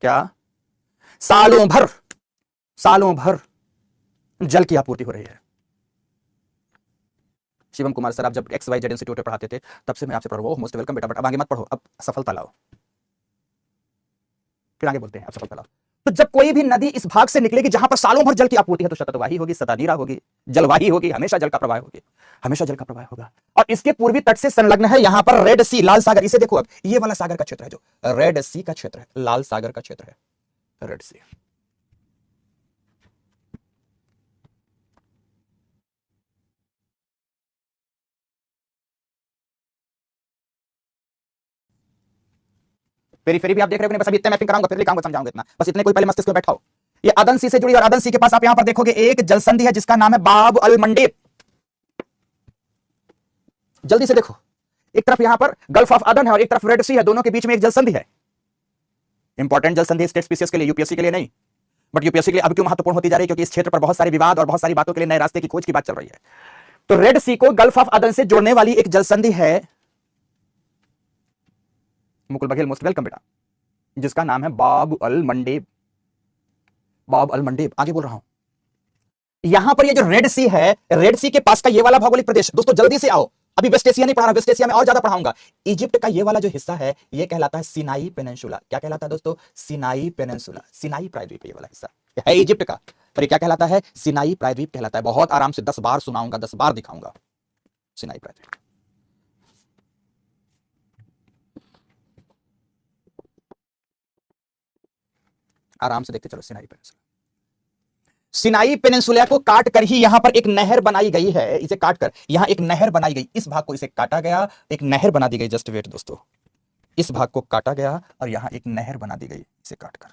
क्या सालों भर सालों भर जल की आपूर्ति हो रही है। शिवम कुमार सर, आप जब XYZ इंस्टीट्यूट में पढ़ाते थे तब से मैं आपसे पढ़ रहा हूँ। मोस्ट वेलकम बेटा, बट अब आगे मत पढ़ो, अब सफलता लाओ। फिर आगे बोलते हैं, अब सफलता लाओ। तो जब कोई भी नदी इस भाग से निकलेगी जहां पर सालों भर जल की आपूर्ति है, तो शतवाही होगी, सदानीरा होगी, जलवाही होगी, हमेशा जल का प्रवाह होगी, हमेशा जल का प्रवाह होगा। और इसके पूर्वी तट से संलग्न है यहां पर रेड सी, लाल सागर। इसे देखो, अब ये वाला सागर का क्षेत्र है, जो रेड सी का क्षेत्र है, लाल सागर का क्षेत्र है, रेड सी। पेरीफेरी भी आप देख रहे हो, बस अभी इतने मैपिंग कराऊंगा, फिर लिखाऊंगा, समझाऊंगा इतना, बस इतने कोई पहले मस्तिष्क में बैठाओ। ये अदन सी से जुड़ी, और अदन सी के पास आप यहां पर देखोगे एक जलसंधि है जिसका नाम है बाब अल मंडेब। जल्दी से देखो, एक तरफ यहां पर गल्फ ऑफ अदन है और एक तरफ रेड सी है, दोनों के बीच में एक जलसंधि है। इंपॉर्टेंट जलसंधि स्टेट स्पीसीज के लिए, यूपीएससी के लिए नहीं, बट यूपीएससी के लिए अब क्यों महत्वपूर्ण होती जा रही है, क्योंकि इस क्षेत्र पर बहुत सारे विवाद और बहुत सारी बातों के लिए नए रास्ते की खोज की बात चल रही है। तो रेड सी को गल्फ ऑफ अदन से जोड़ने वाली एक जलसंधि है, मुकुल बघेल मोस्ट वेलकम बेटा, जिसका नाम है बाब अल मंडेब। बाब अल मंडेब, आगे बोल रहा हूं। यहां पर ये जो रेड सी है, रेड सी के पास का ये वाला भौगोलिक प्रदेश, दोस्तों जल्दी से आओ, अभी वेस्ट एशिया नहीं पढ़ा रहा, वेस्ट एशिया में और ज्यादा पढ़ाऊंगा। इजिप्ट का ये वाला जो हिस्सा है, ये कहलाता है सिनाई पेनिनसुला। क्या कहलाता है दोस्तों? सिनाई पेनिनसुला, सिनाई प्रायद्वीप, ये वाला हिस्सा है इजिप्ट का, पर ये क्या कहलाता है? सिनाई प्रायद्वीप कहलाता है। बहुत आराम से 10 बार सुनाऊंगा, 10 बार दिखाऊंगा, सिनाई प्रायद्वीप। आराम से देखते चलो, सिनाई पेनिनसुला। सिनाई पेनिनसुला को काट कर ही यहां पर एक नहर बनाई गई है, इसे काटकर यहां एक नहर बनाई गई, इस भाग को इसे काटा गया, एक नहर बना दी गई। जस्ट वेट दोस्तों, इस भाग को काटा गया और यहां एक नहर बना दी गई, इसे काटकर।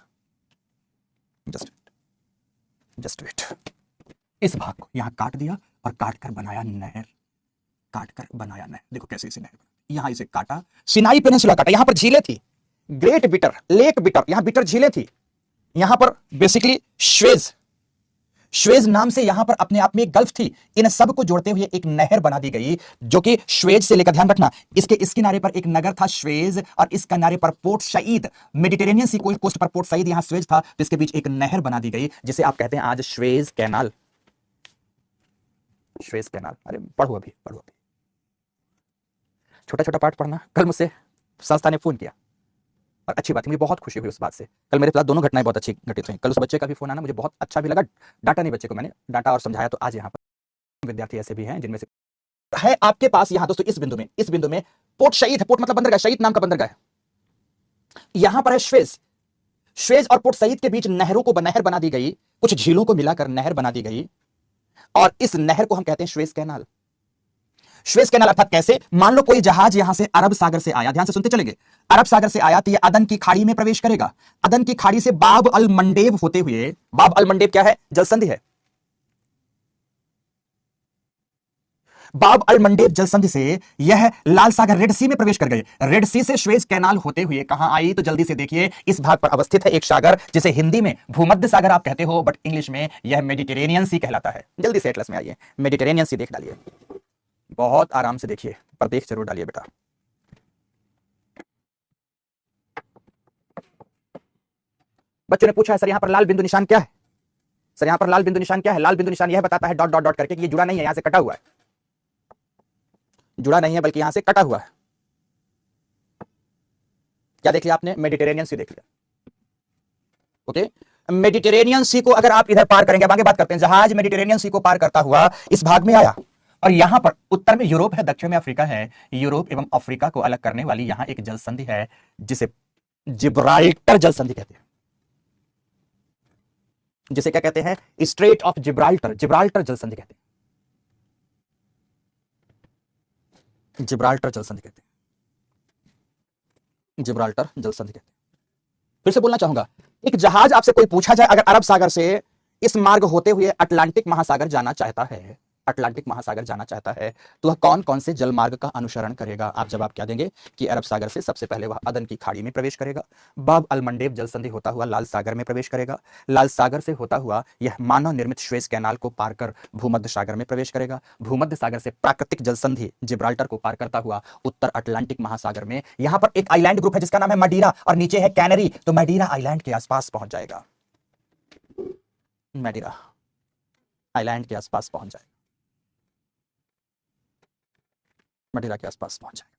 जस्ट वेट, इस भाग को यहां काट दिया और काटकर बनाया नहर, काटकर बनाया नहर। देखो कैसे इसे नहर, यहां इसे काटा, सिनाई पेनिनसुला काटा। यहां पर झीलें थी, ग्रेट बिटर, लेक बिटर, यहां बिटर झीलें थी। यहां पर बेसिकली श्वेज नाम से यहां पर अपने आप में एक गल्फ थी। इन सब को जोड़ते हुए एक नहर बना दी गई, जो कि श्वेज से लेकर, ध्यान रखना, इसके इस किनारे पर एक नगर था श्वेज और इस किनारे पर पोर्ट सईद, मेडिटेरेनियन सी कोस्ट पर पोर्ट सईद, यहां श्वेज था, तो इसके बीच एक नहर बना दी गई, जिसे आप कहते हैं आज श्वेज कैनाल। श्वेज कैनाल, अरे पढ़ो अभी, पढ़ो अभी, छोटा छोटा पार्ट पढ़ना। कल मुझसे संस्था ने फोन किया और अच्छी बात है, मुझे बहुत खुशी हुई उस बात से। कल मेरे साथ दोनों घटनाएं बहुत अच्छी घटित हुई। कल उस बच्चे का भी फोन आना, मुझे बहुत अच्छा भी लगा। डाटा नहीं, बच्चे को मैंने डाटा और समझाया। तो आज यहाँ पर विद्यार्थी ऐसे भी हैं जिनमें से है आपके पास यहाँ दोस्तों, इस बिंदु में पोर्ट शहीद है, पोर्ट मतलब बंदरगाह, शहीद नाम का बंदरगाह है। यहां पर है श्वेज और पोर्ट सईद के बीच नहरों को नहर बना दी गई, कुछ झीलों को मिलाकर नहर बना दी गई, और इस नहर को हम कहते हैं श्वेज कैनाल। श्वेज कैनाल अर्थात कैसे? मान लो कोई जहाज यहां से अरब सागर से आया, ध्यान से सुनते चलेंगे, अरब सागर से आया तो ये अदन की खाड़ी में प्रवेश करेगा। अदन की खाड़ी से बाब अल मंडेब होते हुए, बाब अल मंडेब क्या है? जलसंधि है। बाब अल मंडेब जलसंधि से यह लाल सागर रेड सी में प्रवेश कर गए। रेड सी से श्वेज कैनाल होते हुए कहां आई? तो जल्दी से देखिए, इस भाग पर अवस्थित है एक सागर, जिसे हिंदी में भूमध्य सागर आप कहते हो, बट इंग्लिश में यह मेडिटेरेनियन सी कहलाता है। जल्दी से एटलस में आइए, मेडिटेरेनियन सी देख डालिए, बहुत आराम से देखिए, पर देख जरूर डालिए बेटा। बच्चों ने पूछा है सर यहां पर लाल बिंदु निशान क्या है? सर यहां पर लाल बिंदु निशान क्या है? लाल बिंदु निशान यह बताता है डॉट डॉट डॉट करके कि ये जुड़ा नहीं है, यहां से कटा हुआ है, जुड़ा नहीं है बल्कि यहां से कटा हुआ है। क्या देख लिया आपने? मेडिटेरेनियन सी देख लिया। ओके, मेडिटेरेनियन सी को अगर आप इधर पार करेंगे, अब आगे बात करते हैं, जहाज मेडिटेरेनियन सी को पार करता हुआ इस भाग में आया, और यहां पर उत्तर में यूरोप है, दक्षिण में अफ्रीका है। यूरोप एवं अफ्रीका को अलग करने वाली यहां एक जलसंधि है, जिसे जिब्राल्टर जलसंधि कहते हैं, जिसे क्या कहते हैं? स्ट्रेट ऑफ जिब्राल्टर, जिब्राल्टर जलसंधि कहते हैं, जिब्राल्टर जलसंधि कहते हैं, जिब्राल्टर जलसंधि कहते हैं। फिर से बोलना चाहूंगा, एक जहाज आपसे कोई पूछा जाए अगर अरब सागर से इस मार्ग होते हुए अटलांटिक महासागर जाना चाहता है, अटलांटिक महासागर जाना चाहता है, तो वह कौन कौन से जल मार्ग का अनुसरण करेगा? आप जवाब क्या देंगे कि अरब सागर से सबसे पहले वह अदन की खाड़ी में प्रवेश करेगा, बाब अल मंडेब जलसंधि होता हुआ लाल सागर में प्रवेश करेगा, लाल सागर से होता हुआ यह मानव निर्मित श्वेज कैनाल को पार कर भूमध्य सागर में प्रवेश करेगा, भूमध्य सागर से प्राकृतिक जलसंधि जिब्राल्टर को पार करता हुआ उत्तर अटलांटिक महासागर में, यहां पर एक आइलैंड ग्रुप है जिसका नाम है मडीरा और नीचे है कैनरी, तो मडीरा आइलैंड के आसपास पहुंच जाएगा। मैडिरा आइलैंड के आसपास पहुंच जाएगा, मैडिरा के आसपास पहुंच जाएगा।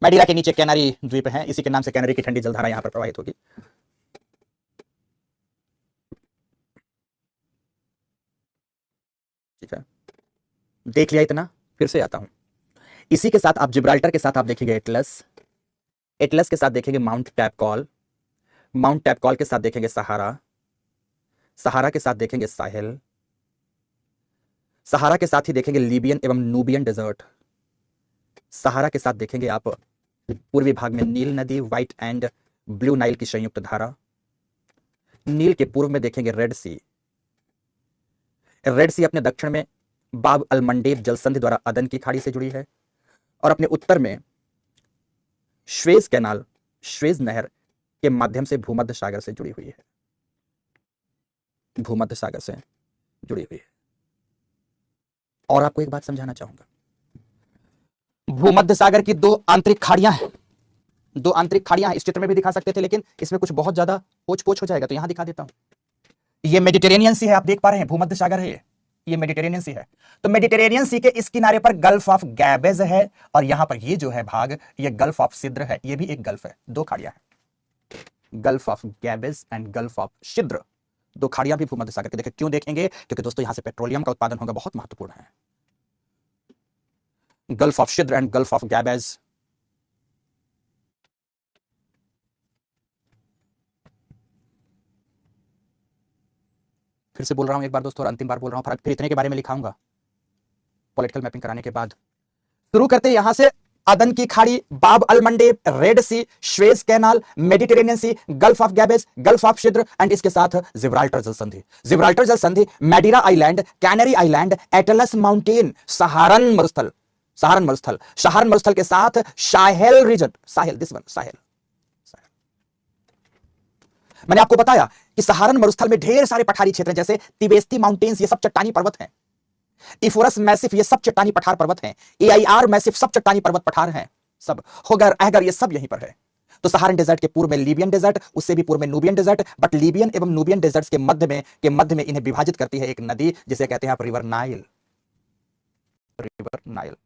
मैडिरा के नीचे कैनरी द्वीप है, इसी के नाम से कैनरी की ठंडी जलधारा यहां पर प्रवाहित होगी। ठीक है, देख लिया इतना, फिर से आता हूं। इसी के साथ आप जिब्राल्टर के साथ आप देखेंगे एटलस, एटलस के साथ देखेंगे माउंट टैपकॉल, माउंट टैपकॉल के साथ देखेंगे सहारा, सहारा के साथ देखेंगे साहेल, सहारा के साथ ही देखेंगे लीबियन एवं नूबियन डेजर्ट, सहारा के साथ देखेंगे आप पूर्वी भाग में नील नदी, व्हाइट एंड ब्लू नाइल की संयुक्त धारा, नील के पूर्व में देखेंगे रेड सी, रेड सी अपने दक्षिण में बाब अल मंडेब जलसंधि द्वारा अदन की खाड़ी से जुड़ी है, और अपने उत्तर में श्वेज कैनाल, श्वेज नहर के माध्यम से भूमध्य सागर से जुड़ी हुई है, भूमध्य सागर से जुड़ी हुई है। और आपको एक बात समझाना चाहूंगा, भूमध्य सागर की दो आंतरिक खाड़ियां हैं, दो आंतरिक खाड़ियां हैं। इस चित्र में भी दिखा सकते थे, लेकिन इसमें कुछ बहुत ज्यादा पोच पोच हो जाएगा, तो यहां दिखा देता हूं। ये मेडिटेरेनियन सी है, आप देख पा रहे हैं, भूमध्य सागर है ये मेडिटेरेनियन सी है। तो मेडिटेरेनियन सी के इस किनारे पर गल्फ ऑफ गैबेज है, और यहां पर ये जो है भाग, ये गल्फ ऑफ सिद्र है, ये भी एक गल्फ है, दो खाड़ियां हैं, Gulf of Gabes and Gulf of Sidra, दो खाड़ियां भी भूमध्य सागर के। देखिए क्यों देखेंगे, क्योंकि दोस्तों यहां से पेट्रोलियम का उत्पादन होगा, बहुत महत्वपूर्ण है। Gulf of Sidra and Gulf of Gabes. फिर से बोल रहा हूं एक बार दोस्तों, और अंतिम बार बोल रहा हूं, फिर इतने के बारे में लिखाऊंगा पॉलिटिकल मैपिंग कराने के बाद। शुरू करते हैं यहां से, अदन की खाड़ी, Bab al Mandeb, Red Sea, Suez Canal, Mediterranean Sea, Gulf of Gabes, Gulf of Sidra, and इसके साथ जिब्राल्टर जल संधि, जिब्राल्टर जल संधि, Madeira Island, Canary Island, Atlas Mountain, Saharan मरुस्थल, सहारन मरुस्थल, सहारन मरुस्थल के साथ Sahel region, Sahel, this one Sahel. मैंने आपको बताया कि सहारन मरुस्थल में ढेर सारे पठारी क्षेत्र हैं, जैसे तिबेस्ती माउंटेन्स, ये सब चट्टानी पर्वत हैं, इफोरस मैसिफ, ये सब चट्टानी पठार पर्वत हैं, एआईआर मैसिफ, सब चट्टानी पर्वत पठार हैं, सब होगर अहगर, ये सब यहीं पर है। तो सहारन डेजर्ट के पूर्व में लीबियन डेजर्ट, उससे भी पूर्व में नूबियन डेजर्ट, बट लीबियन एवं नूबियन डेजर्ट्स के मध्य में इन्हें विभाजित करती है एक नदी, जिसे कहते हैं आप River Nile, River Nile.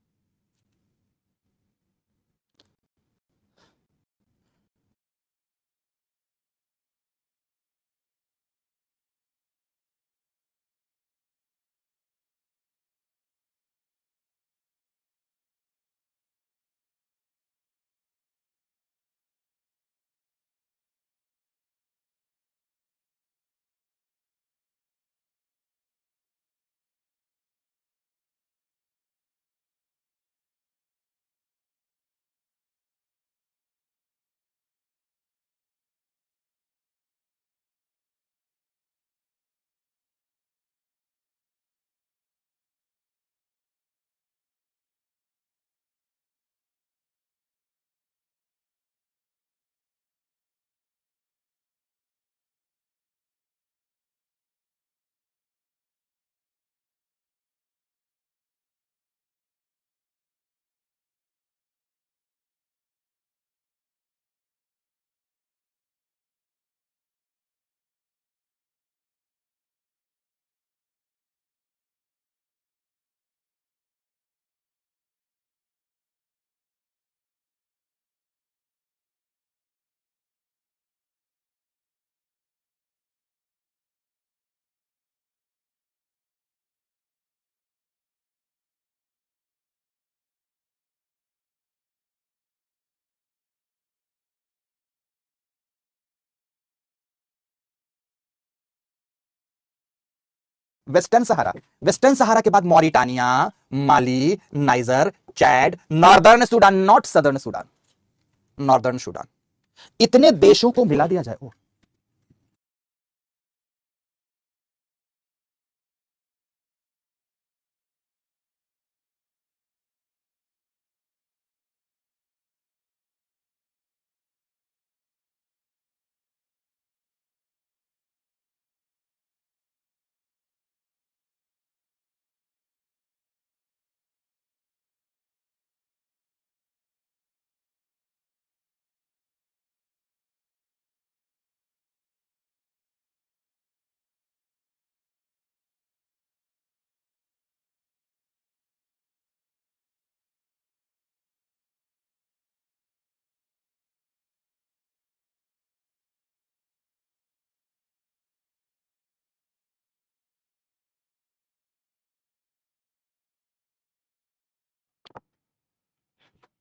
Western Sahara, Western Sahara के बाद Mauritania, Mali, Niger, Chad, Northern Sudan, not Southern Sudan, Northern Sudan, इतने देशों को मिला दिया जाए।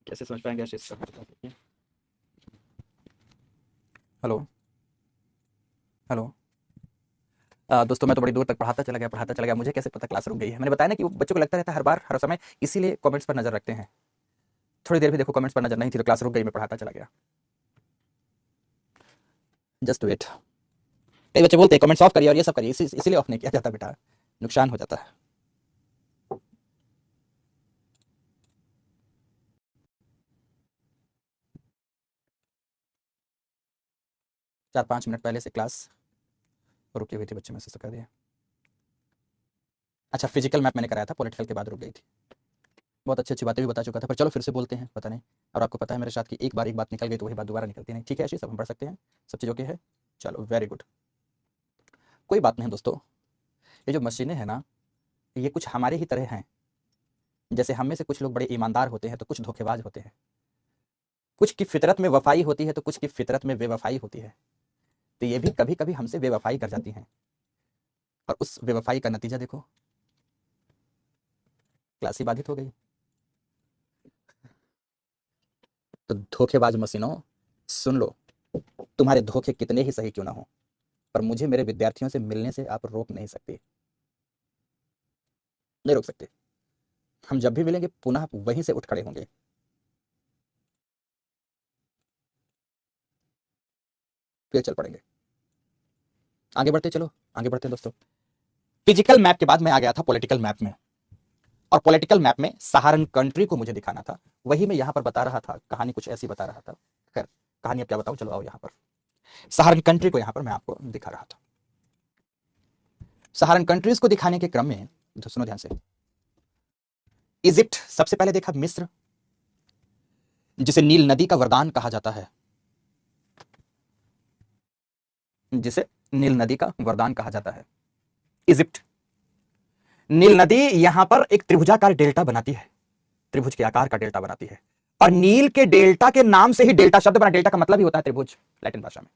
कैसे समझ पाएंगे आशीष सर? Hello hello. दोस्तों मैं तो बड़ी दूर तक पढ़ाता चला गया, मुझे कैसे पता क्लास रुक गई है? मैंने बताया ना कि वो बच्चों को लगता रहता है हर बार हर समय, इसीलिए कमेंट्स पर नजर रखते हैं। थोड़ी देर भी देखो कमेंट्स पर नजर नहीं थी तो क्लास रुक गई, मैं पढ़ाता चला गया। Just wait. कई बच्चे बोलते हैं कमेंट्स ऑफ करिए और ये सब करिए, इसीलिए ऑफ नहीं किया जाता बेटा, नुकसान हो जाता है। चार 5 मिनट पहले से क्लास रुकी हुई थी, बच्चे मैसेज कर दिए। अच्छा, फिजिकल मैप मैंने कराया था, पॉलिटिकल के बाद रुक गई थी। बहुत अच्छी अच्छी बातें भी बता चुका था, पर चलो फिर से बोलते हैं, पता नहीं। और आपको पता है मेरे साथ कि एक बात निकल गई तो वही बात दोबारा निकलती नहीं। ठीक है, ऐसी सब हम पढ़ सकते हैं, सब चीज़ ओके है। चलो वेरी गुड, कोई बात नहीं दोस्तों। ये जो मशीनें हैं ना, ये कुछ हमारे ही तरह हैं। जैसे हम में से कुछ लोग बड़े ईमानदार होते हैं तो कुछ धोखेबाज होते हैं। कुछ की फितरत में वफाई होती है तो कुछ की फितरत में बेवफाई होती है। तो ये भी कभी कभी हमसे बेवफाई कर जाती हैं, और उस बेवफाई का नतीजा देखो, क्लास ही बाधित हो गई। तो धोखेबाज मशीनों, सुन लो, तुम्हारे धोखे कितने ही सही क्यों ना हो, पर मुझे मेरे विद्यार्थियों से मिलने से आप रोक नहीं सकते, नहीं रोक सकते। हम जब भी मिलेंगे पुनः वहीं से उठ खड़े होंगे। फिर चल पड़ेंगे, आगे बढ़ते, चलो आगे बढ़ते हैं दोस्तों। फिजिकल मैप के बाद मैं आ गया था पॉलिटिकल मैप में, और पॉलिटिकल मैप में सहारन कंट्री को मुझे दिखाना था। वही मैं यहां पर बता रहा था, कहानी कुछ ऐसी बता रहा था। खैर, कहानी अब क्या बताऊं, चलो आओ यहां पर। सहारन कंट्री को यहां पर मैं आपको दिखा रहा था। सहारन कंट्रीज को दिखाने के क्रम में सुनो ध्यान से। इजिप्ट सबसे पहले देखा, मिस्र जिसे नील नदी का वरदान कहा जाता है, जिसे नील नदी का वरदान कहा जाता है। इजिप्ट, नील नदी यहां पर एक त्रिभुजाकार डेल्टा बनाती है, त्रिभुज के आकार का डेल्टा बनाती है। और नील के डेल्टा के नाम से ही डेल्टा शब्द बना, डेल्टा का मतलब ही होता है त्रिभुज लैटिन भाषा में।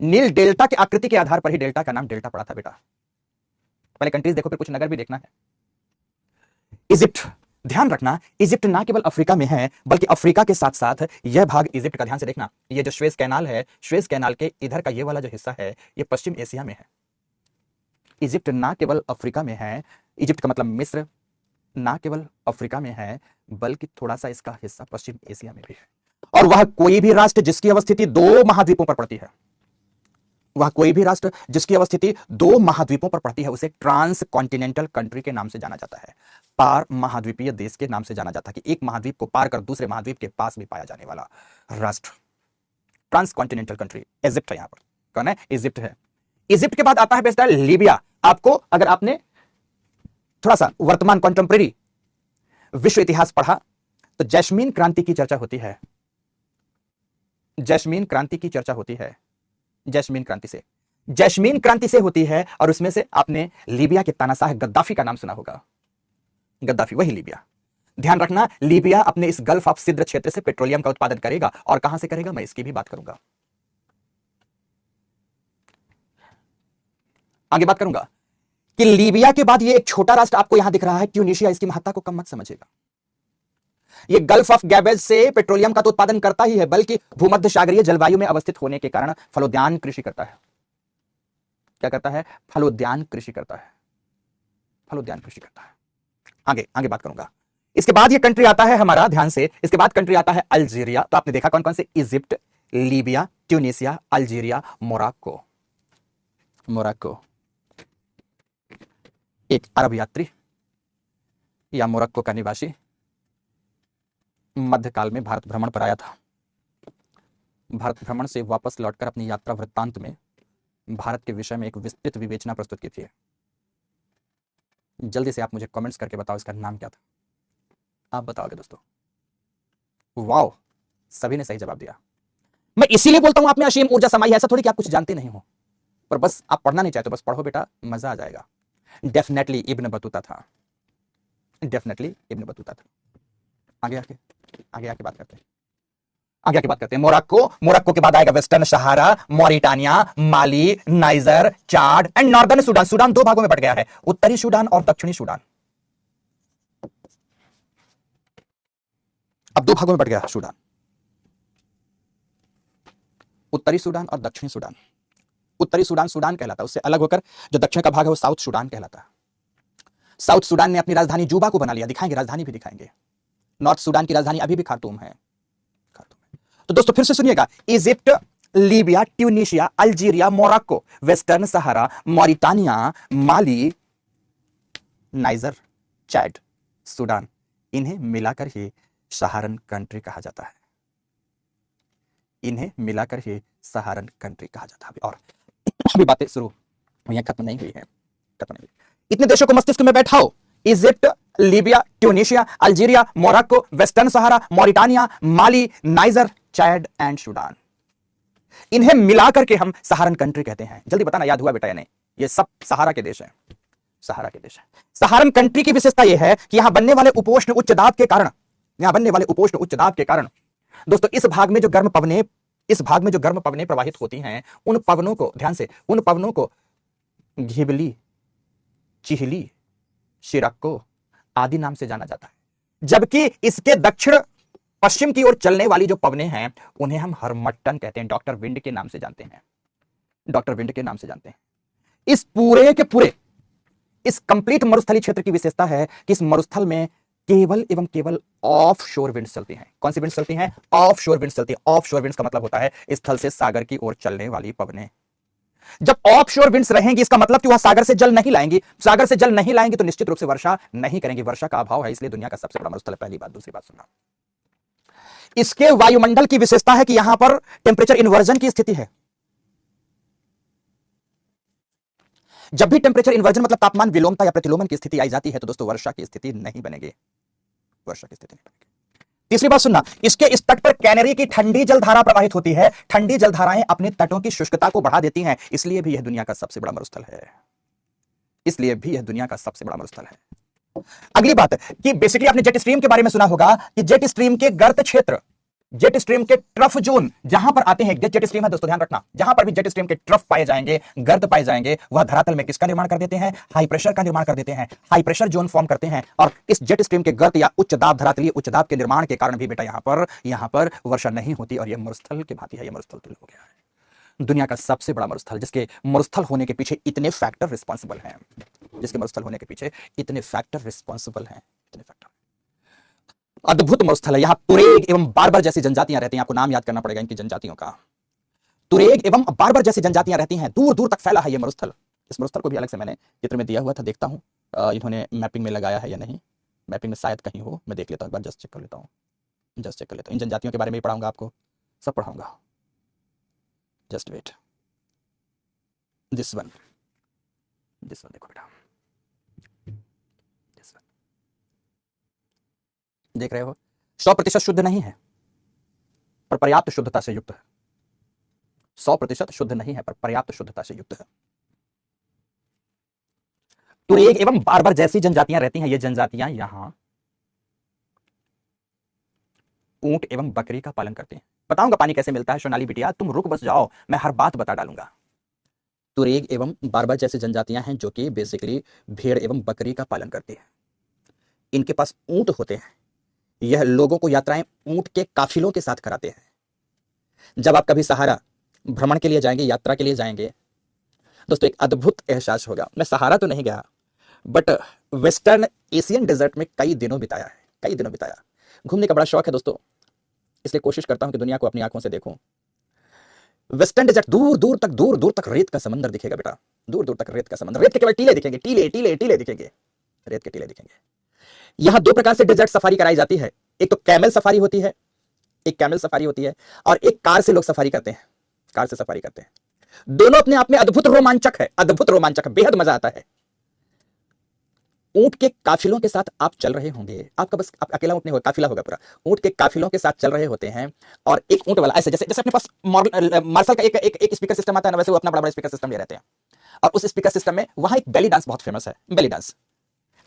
नील डेल्टा की आकृति के आधार पर ही डेल्टा का नाम डेल्टा पड़ा था बेटा। पहले कंट्रीज देखो, फिर कुछ नगर भी देखना है। इजिप्ट, ध्यान रखना, इजिप्ट ना केवल अफ्रीका में है बल्कि अफ्रीका के साथ साथ यह भाग इजिप्ट का, ध्यान से देखना, ये जो स्वेज कैनाल है, स्वेज कैनाल के इधर का ये वाला जो हिस्सा है, ये पश्चिम एशिया में है। इजिप्ट ना केवल अफ्रीका में है, इजिप्ट का मतलब मिस्र, ना केवल अफ्रीका में है बल्कि थोड़ा सा इसका हिस्सा पश्चिम एशिया में भी है। और वह कोई भी राष्ट्र जिसकी अवस्थिति दो महाद्वीपों पर पड़ती है, वह कोई भी राष्ट्र जिसकी अवस्थिति दो महाद्वीपों पर पड़ती है, उसे ट्रांस कॉन्टिनेंटल कंट्री के नाम से जाना जाता है, पार महाद्वीपीय देश के नाम से जाना जाता है, कि एक महाद्वीप को पार कर दूसरे महाद्वीप के पास भी पाया जाने वाला राष्ट्र, ट्रांस कॉन्टिनेंटल कंट्री। इजिप्ट है, यहां पर कौन है? इजिप्ट है। इजिप्ट के बाद आता है बेस्ट लीबिया। आपको अगर आपने थोड़ा सा वर्तमान कॉन्टेम्परेरी विश्व इतिहास पढ़ा तो जैस्मीन क्रांति की चर्चा होती है, जैस्मीन क्रांति की चर्चा होती है, जैस्मीन क्रांति से होती है। और उसमें से आपने लीबिया के तानाशाह गद्दाफी का नाम सुना होगा, गद्दाफी, वही लीबिया। ध्यान रखना, लीबिया अपने इस गल्फ ऑफ सिद्र क्षेत्र से पेट्रोलियम का उत्पादन करेगा, और कहां से करेगा मैं इसकी भी बात करूंगा, आगे बात करूंगा। कि लीबिया के बाद ये एक छोटा राष्ट्र आपको यहां दिख रहा है, ट्यूनीशिया, इसकी महत्ता को कम मत समझिएगा। ये गल्फ ऑफ गैबेज से पेट्रोलियम का तो उत्पादन करता ही है, बल्कि भूमध्य सागरीय जलवायु में अवस्थित होने के कारण फलोद्यान कृषि करता है। क्या करता है? फलोद्यान कृषि करता है, फलोद्यान कृषि करता है। आगे आगे बात करूंगा। इसके बाद ये कंट्री आता है हमारा, ध्यान से, इसके बाद कंट्री आता है अल्जीरिया। तो आपने देखा कौन कौन से? Egypt, Libya, Tunisia, Algeria, Morocco. Morocco एक अरब यात्री या मोरक्को का निवासी मध्यकाल में भारत भ्रमण पर आया था। भारत भ्रमण से वापस लौटकर अपनी यात्रा वृत्तांत में भारत के विषय में एक विस्तृत विवेचना प्रस्तुत की थी। जल्दी से आप मुझे कमेंट्स करके बताओ इसका नाम क्या था, आप बताओगे दोस्तों? वाओ, सभी ने सही जवाब दिया। मैं इसीलिए बोलता हूं आप में असीम ऊर्जा समाई है, ऐसा थोड़ी कि आप कुछ जानते नहीं हो, पर बस आप पढ़ना नहीं चाहते, बस पढ़ो बेटा, मजा आ जाएगा। डेफिनेटली इब्न बतूता था, डेफिनेटली इब्न बतूता था। आगे आके बात करते हैं, आगे आके बात करते हैं। मोरक्को के बाद आएगा western Sahara, Mauritania, Mali, niger, Chad and northern Sudan. Sudan दो भागों में बट गया है, उत्तरी सूडान और दक्षिणी सूडान। अब दो भागों में बट गया सूडान, उत्तरी सूडान और दक्षिणी सूडान। उत्तरी सूडान सूडान कहलाता है, उससे अलग होकर जो दक्षिण का भाग है वो साउथ सूडान कहलाता है। साउथ सूडान ने अपनी राजधानी जूबा को बना लिया, दिखाएंगे राजधानी भी दिखाएंगे। नॉर्थ सूडान की राजधानी अभी भी खार्तूम है। तो दोस्तों फिर से सुनिएगा, Egypt, Libya, Tunisia, Algeria, Morocco, Western Sahara, Mauritania, Mali, Niger, Chad, Sudan, इन्हें मिलाकर ही सहारन कंट्री कहा जाता है। इन्हें मिलाकर ही सहारन कंट्री कहा जाता है। और अभी बातें शुरू हुई, खत्म नहीं हुई है, खत्म नहीं हुई। इतने देशों को मस्तिष्क में बैठाओ, Egypt, Libya, Tunisia, Algeria, Morocco, Western Sahara, Mauritania, Mali, Niger, Chad and Sudan, इन्हें मिलाकर के हम सहारन कंट्री कहते हैं। जल्दी बताना याद हुआ बेटा या नहीं? ये सब सहारा के देश हैं, सहारा के देश हैं। सहारन कंट्री की विशेषता यह है कि यहां बनने वाले उपोष्ण उच्च दाब के कारण, यहां बनने वाले उपोष्ण उच्च दाब के कारण दोस्तों इस भाग में जो गर्म पवनें प्रवाहित होती हैं, उन पवनों को, ध्यान से, उन पवनों को घिबली, चिहली, शिरक्को आदि नाम से जाना जाता है। जबकि इसके दक्षिण पश्चिम की ओर चलने वाली जो पवनें हैं उन्हें हम हरमट्टन कहते हैं, डॉक्टर विंड के नाम से जानते हैं, डॉक्टर विंड के नाम से जानते हैं। इस पूरे के पूरे इस कंप्लीट मरुस्थलीय क्षेत्र की विशेषता है कि इस मरुस्थल में केवल एवं केवल ऑफ शोर विंड चलती हैं। कौन सी विंड चलती हैं? ऑफ शोर विंड चलती है। ऑफ शोर विंड्स का मतलब होता है स्थल से सागर की ओर चलने वाली पवनें। जब ऑफ शोर विंड्स रहेंगी इसका मतलब कि वह सागर से जल नहीं लाएंगी, सागर से जल नहीं लाएंगी तो निश्चित रूप से वर्षा नहीं करेंगी, वर्षा का अभाव है, इसलिए दुनिया का सबसे बड़ा मरुस्थल है। पहली बात। दूसरी बात सुनना, इसके वायुमंडल की विशेषता है कि यहां पर टेंपरेचर इन्वर्जन की स्थिति है। जब भी टेंपरेचर इन्वर्जन मतलब तापमान विलोमता या प्रतिलोमन की स्थिति आई जाती है तो दोस्तों वर्षा की स्थिति नहीं बनेगी, वर्षा की स्थिति नहीं बनेगी। तीसरी बात सुनना, इसके इस तट पर कैनरी की ठंडी जलधारा प्रवाहित होती है। ठंडी जलधाराएं अपने तटों की शुष्कता को बढ़ा देती हैं, इसलिए भी यह दुनिया का सबसे बड़ा मरुस्थल है, इसलिए भी यह दुनिया का सबसे बड़ा मरुस्थल है। अगली बात कि बेसिकली आपने जेट स्ट्रीम के बारे में सुना होगा कि जेट स्ट्रीम के गर्त क्षेत्र, जेट स्ट्रीम के ट्रफ जोन जहां पर आते हैं, जेट स्ट्रीम है दोस्तों, ध्यान रखना, जहां पर भी जेट स्ट्रीम के ट्रफ पाए जाएंगे, गर्त पाए जाएंगे, वह धरातल में किसका निर्माण कर देते हैं? हाई प्रेशर का निर्माण कर देते हैं, हाई प्रेशर जोन फॉर्म करते हैं। और इस जेट स्ट्रीम के गर्त या उच्च दाब, धरातलीय उच्च दाब के निर्माण के कारण भी बेटा यहां पर वर्षा नहीं होती और यह मरुस्थल की भांति है, यह मरुस्थल तुल्य हो गया है। दुनिया का सबसे बड़ा मरुस्थल, जिसके मरुस्थल होने के पीछे इतने फैक्टर रिस्पॉन्सिबल हैं, जिसके मरुस्थल होने के पीछे इतने फैक्टर रिस्पॉन्सिबल हैं, इतने फैक्टर। अद्भुत मरुस्थल है। यहां तुरेग एवं बार्बर जैसी जनजातियां रहती हैं, आपको नाम याद करना पड़ेगा इनकी जनजातियों का। तुरेग एवं बार्बर जैसी जनजातियां रहती हैं, दूर दूर तक फैला है यह मरुस्थल। इस मरुस्थल को भी अलग से मैंने चित्र में दिया हुआ था, देखता हूं इन्होंने मैपिंग में लगाया है या नहीं, मैपिंग में शायद कहीं हो, मैं देख लेता हूं, एक बार जस्ट चेक कर लेता हूं, जस्ट चेक कर लेता हूं। इन जनजातियों के बारे में ही पढ़ाऊंगा आपको, सब पढ़ाऊंगा, जस्ट वेट। दिस वन देखो बेटा, देख रहे हो, 100% शुद्ध नहीं है पर पर्याप्त शुद्धता से युक्त है। 100% शुद्ध नहीं है पर पर्याप्त शुद्धता से युक्त है। तुरेग एवं बार्बर जैसी जनजातियां रहती हैं। ये जनजातियां यहां ऊंट एवं बकरी का पालन करते हैं। बताऊंगा पानी कैसे मिलता है, सोनाली बिटिया तुम रुक बस जाओ, मैं हर बात बता डालूंगा। तुरेग एवं बार्बर जैसी जनजातियां हैं जो कि बेसिकली भेड़ एवं बकरी का पालन करती हैं। इनके पास ऊंट होते हैं, यह लोगों को यात्राएं ऊंट के काफिलों के साथ कराते हैं। जब आप कभी सहारा भ्रमण के लिए जाएंगे, यात्रा के लिए जाएंगे दोस्तों, एक अद्भुत एहसास होगा। मैं सहारा तो नहीं गया बट वेस्टर्न एशियन डेजर्ट में कई दिनों बिताया है, कई दिनों बिताया। घूमने का बड़ा शौक है दोस्तों, इसलिए कोशिश करता हूं कि दुनिया को अपनी आंखों से देखूं। वेस्टर्न डेजर्ट, दूर दूर तक रेत का समंदर दिखेगा बेटा, दूर दूर तक रेत का समंदर, रेत के केवल टीले दिखेंगे, टीले टीले टीले दिखेंगे, रेत के टीले दिखेंगे। यहां दो प्रकार से डेजर्ट सफारी कराई जाती है, एक तो कैमल सफारी होती है, एक कैमल सफारी होती है, और एक कार से लोग सफारी करते हैं, कार से सफारी करते हैं। दोनों अपने आप में अद्भुत रोमांचक है, अद्भुत रोमांचक है, बेहद मजा आता है। ऊंट के काफिलों के साथ आप चल रहे होंगे, आपका बस आप अकेला ऊंट नहीं होगा, काफिला होगा पूरा, ऊंट के काफिलों के साथ चल रहे होते हैं और एक ऊंट वाला ऐसे, जैसे जैसे अपने पास मार्शल का एक स्पीकर सिस्टम आता है ना, वैसे वो अपना बड़ा बड़ा स्पीकर सिस्टम ले रहते हैं। और उस स्पीकर सिस्टम में वहां एक बेली डांस बहुत फेमस है, बेली डांस।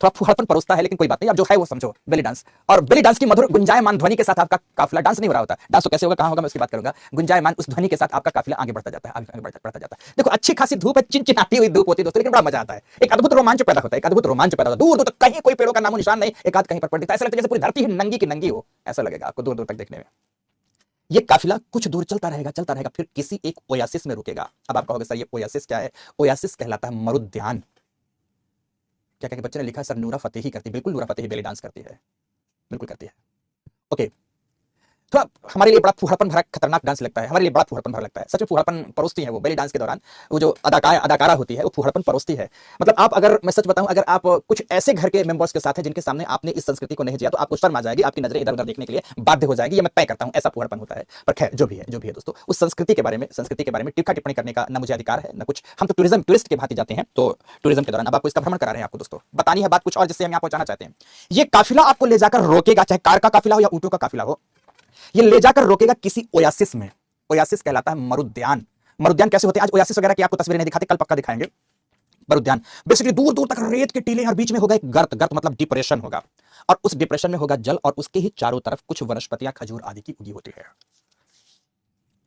थोड़ा फूहड़पन परोसता है, लेकिन कोई बात नहीं, अब जो है वो समझो, बेली डांस। और बेली डांस की मधुर गुंजायमान ध्वनि के साथ आपका काफिला, डांस नहीं हो रहा होता, डांस तो कैसे होगा, कहां होगा, मैं उसकी बात करूंगा। गुंजायमान उस ध्वनि के साथ आपका काफिला आगे बढ़ता जाता है, आगे बढ़ता जाता है। देखो अच्छी खासी धूप है, चिनचिनाती हुई धूप होती है दोस्तों, लेकिन बड़ा मजा आता है, एक अद्भुत रोमांच पैदा होता है, एक अद्भुत रोमांच पैदा होता है। दूर दूर तक कहीं कोई पेड़ों का नामो निशान नहीं, एक आध कहीं पर पड़ दिखता है, ऐसा लगता है जैसे पूरी धरती ही नंगी की नंगी हो, ऐसा लगेगा आपको दूर दूर तक देखने में। ये काफिला कुछ दूर चलता रहेगा, फिर किसी एक ओयासिस में रुकेगा। अब आप कहोगे सर ये ओयासिस क्या है? ओयासिस कहलाता है मरुद्यान। क्या क्या बच्चे ने लिखा सर नूरा फतेही करती, बिल्कुल नूरा फतेही बेली डांस करती है, बिल्कुल करती है। ओके, थोड़ा हमारे लिए बड़ा फूहड़पन भरा खतरनाक डांस लगता है, हमारे लिए बड़ा फूहड़पन भरा लगता है, सच में फूहड़पन परोसती है वो बेली डांस के दौरान। वो जो अदाकारा होती है वो फूहड़पन परोसती है। मतलब आप, अगर मैं सच बताऊं, अगर आप कुछ ऐसे घर के मेंबर्स के साथ हैं जिनके सामने आपने इस संस्कृति को नहीं जिया, तो आपको शर्म आ जाएगी, आपकी नजरें इधर उधर देखने के लिए बाध्य हो जाएगी, ये मैं तय करता हूं, ऐसा फूहड़पन होता है। पर खैर जो भी है दोस्तों, उस संस्कृति के बारे में टीका टिप्पणी करने का ना मुझे अधिकार है ना कुछ। हम तो टूरिस्ट के भांति जाते हैं, तो टूरिज्म के दौरान अब आपको इसका भ्रमण करा रहे हैं, आपको दोस्तों बतानी है बात कुछ और जिससे हम यहाँ पहुंचाना चाहते हैं। ये काफिला आपको ले जाकर रोकेगा, चाहे कार का काफिला हो या ऊंटों का काफिला हो, ये ले जाकर रोकेगा किसी ओयासिस में। ओयासिस कहलाता है मरुद्यान। मरुद्यान कैसे होते हैं, आज ओयासिस वगैरह की आपको तस्वीरें नहीं दिखाते, कल पक्का दिखाएंगे। मरुद्यान बेसिकली दूर दूर तक रेत के टीले और बीच में होगा एक गर्त मतलब डिप्रेशन होगा, और उस डिप्रेशन में होगा जल, और उसके ही चारों तरफ कुछ वनस्पतियां खजूर आदि की उगी होती है।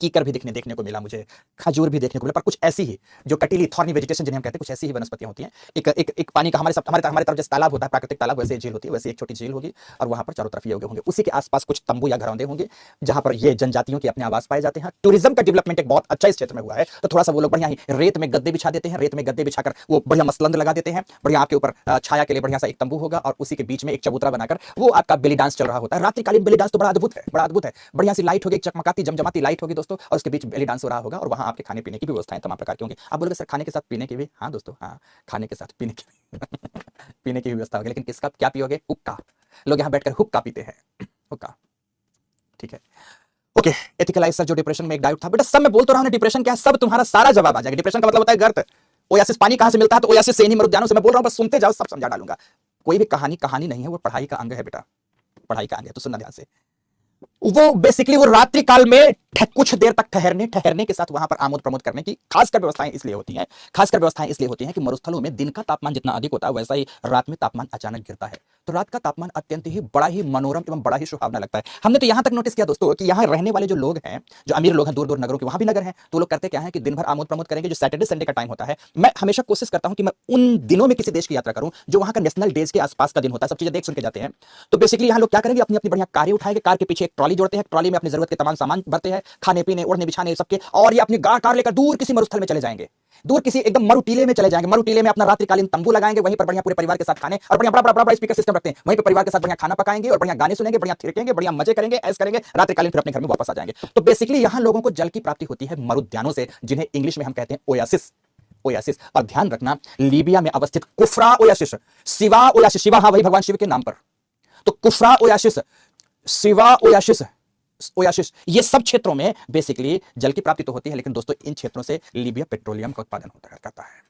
कीकर भी देखने को मिला मुझे, खजूर भी देखने को मिला, पर कुछ ऐसी ही जो कटीली थॉर्नी वेजिटेशन जिन्हें हम कहते हैं, कुछ ऐसी ही वनस्पतियां होती हैं। एक पानी का हमारे तरफ जैसे तालाब होता है, प्राकृतिक तालाब, वैसे झील होती है, वैसे एक छोटी झील होगी, और वहां पर चारों तरफ ये होंगे। उसी के आसपास कुछ तंबू या घरौंदे होंगे जहां पर ये जनजातियों के अपने आवास पाए जाते हैं। टूरिज्म का डेवलपमेंट एक बहुत अच्छा इस क्षेत्र में हुआ है, तो थोड़ा सा वो लोग बढ़िया ही रेत में गद्दे बिछा देते हैं, रेत में गद्दे बिछाकर वो बढ़िया मसलंद लगा देते हैं, बढ़िया आपके ऊपर छाया के लिए बढ़िया सा एक तंबू होगा, और उसी के बीच में एक चबूतरा बनाकर वो आपका बेली डांस चल रहा होता है। रात्रिकालीन बेली डांस तो बड़ा अद्भुत है, बड़ा अद्भुत है। बढ़िया सी लाइट होगी, चकमकाती जमजमाती लाइट होगी दोस्तों, और उसके बीच बेली डांस हो रहा होगा, और वहां आपके खाने पीने की भी व्यवस्थाएं तमाम प्रकार की होंगी। आप बोलोगे सर खाने के साथ पीने की भी? हाँ दोस्तों, हाँ, खाने के साथ पीने की पीने की भी व्यवस्था होगी, लेकिन किसका क्या पियोगे? हुक्का। लोग यहाँ बैठकर हुक्का पीते हैं, हुक्का, ठीक है। ओके, एथिकलाइज सर जो डिप्रेशन में एक डाउट था, बेटा सब मैं बोल तो रहा हूं, डिप्रेशन क्या है, सब तुम्हारा सारा जवाब आ जाएगा। डिप्रेशन का मतलब होता है गर्त। ओयासिस पानी कहां से मिलता है, तो ओयासिस से, नहीं मरुद्यानों से। मैं बोल रहा हूं, बस सुनते जाओ, सब समझा डालूंगा। कोई भी कहानी नहीं है, वो पढ़ाई का अंग है बेटा, पढ़ाई का अंग है, तो सुनना ध्यान से। वो बेसिकली वो रात्रि काल में कुछ देर तक ठहरने के साथ वहां पर आमोद प्रमोद करने की खासकर व्यवस्थाएं इसलिए होती हैं कि मरुस्थलों में दिन का तापमान जितना अधिक होता है, वैसा ही रात में तापमान अचानक गिरता है। तो रात का तापमान अत्यंत ही बड़ा ही मनोरम एवं बड़ा ही सुहावना लगता है। हमने तो यहां तक नोटिस किया दोस्तों कि यहाँ रहने वाले जो लोग हैं, जो अमीर लोग हैं, दूर दूर नगरों के, वहां भी नगर हैं, तो लोग करते क्या है कि दिन भर आमोद प्रमोद करेंगे। जो सैटरडे संडे का टाइम होता है, मैं हमेशा कोशिश करता हूं कि मैं उन दिनों में किसी देश की यात्रा करूं जो वहां का नेशनल डेज के आसपास का दिन होता है, सब चीजें देख सुन के जाते हैं। तो बेसिकली यहाँ लोग क्या करेंगे, अपनी अपनी बढ़िया कारें उठाएंगे, कार के पीछे एक ट्रॉली जोड़ते हैं, ट्रॉली में अपनी जरूरत के तमाम सामान भरते हैं, खाने पीने ओढ़ने बिछाने सबके, और ये अपनी कार लेकर दूर किसी मरुस्थल में चले जाएंगे, दूर किसी एकदम मरु टीले में चले जाएंगे। मरु टीले में अपना रात्रिकालीन तंबू लगाएंगे, वहीं पर बढ़िया पूरे परिवार के साथ खाने, और बढ़िया बड़ा स्पीकर सिस्टम रखते हैं, वहीं पर परिवार के साथ बढ़िया खाना पकाएंगे और बढ़िया गाने सुनेंगे, बढ़िया थिरकेंगे, बढ़िया मजे करेंगे, ऐसे करेंगे, रात्रिकालीन फिर अपने घर में वापस आ जाएंगे। तो बेसिकली यहाँ लोगों को जल की प्राप्ति होती है मरुद्यानों से, जिन्हें इंग्लिश में हम कहते हैं ओयासिस। और ध्यान रखना, लीबिया में अवस्थित कुफरा ओयासिस, शिवा ओयासिस, शिवा हाँ वही भगवान शिव के नाम पर, तो कुफरा ओयासिस, शिवा ओयासिस, ये सब क्षेत्रों में बेसिकली जल की प्राप्ति तो होती है, लेकिन दोस्तों इन क्षेत्रों से लीबिया पेट्रोलियम का उत्पादन करता है।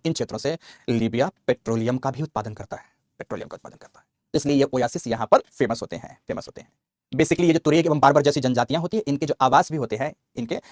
इन क्षेत्रों से लीबिया पेट्रोलियम का भी उत्पादन करता है, इसलिए ये ओयासिस यहां पर फेमस होते हैं। बेसिकली ये जो तुरेग एवं बार्बर जैसी जनजातियां होती है, इनके जो आवास भी होते हैं,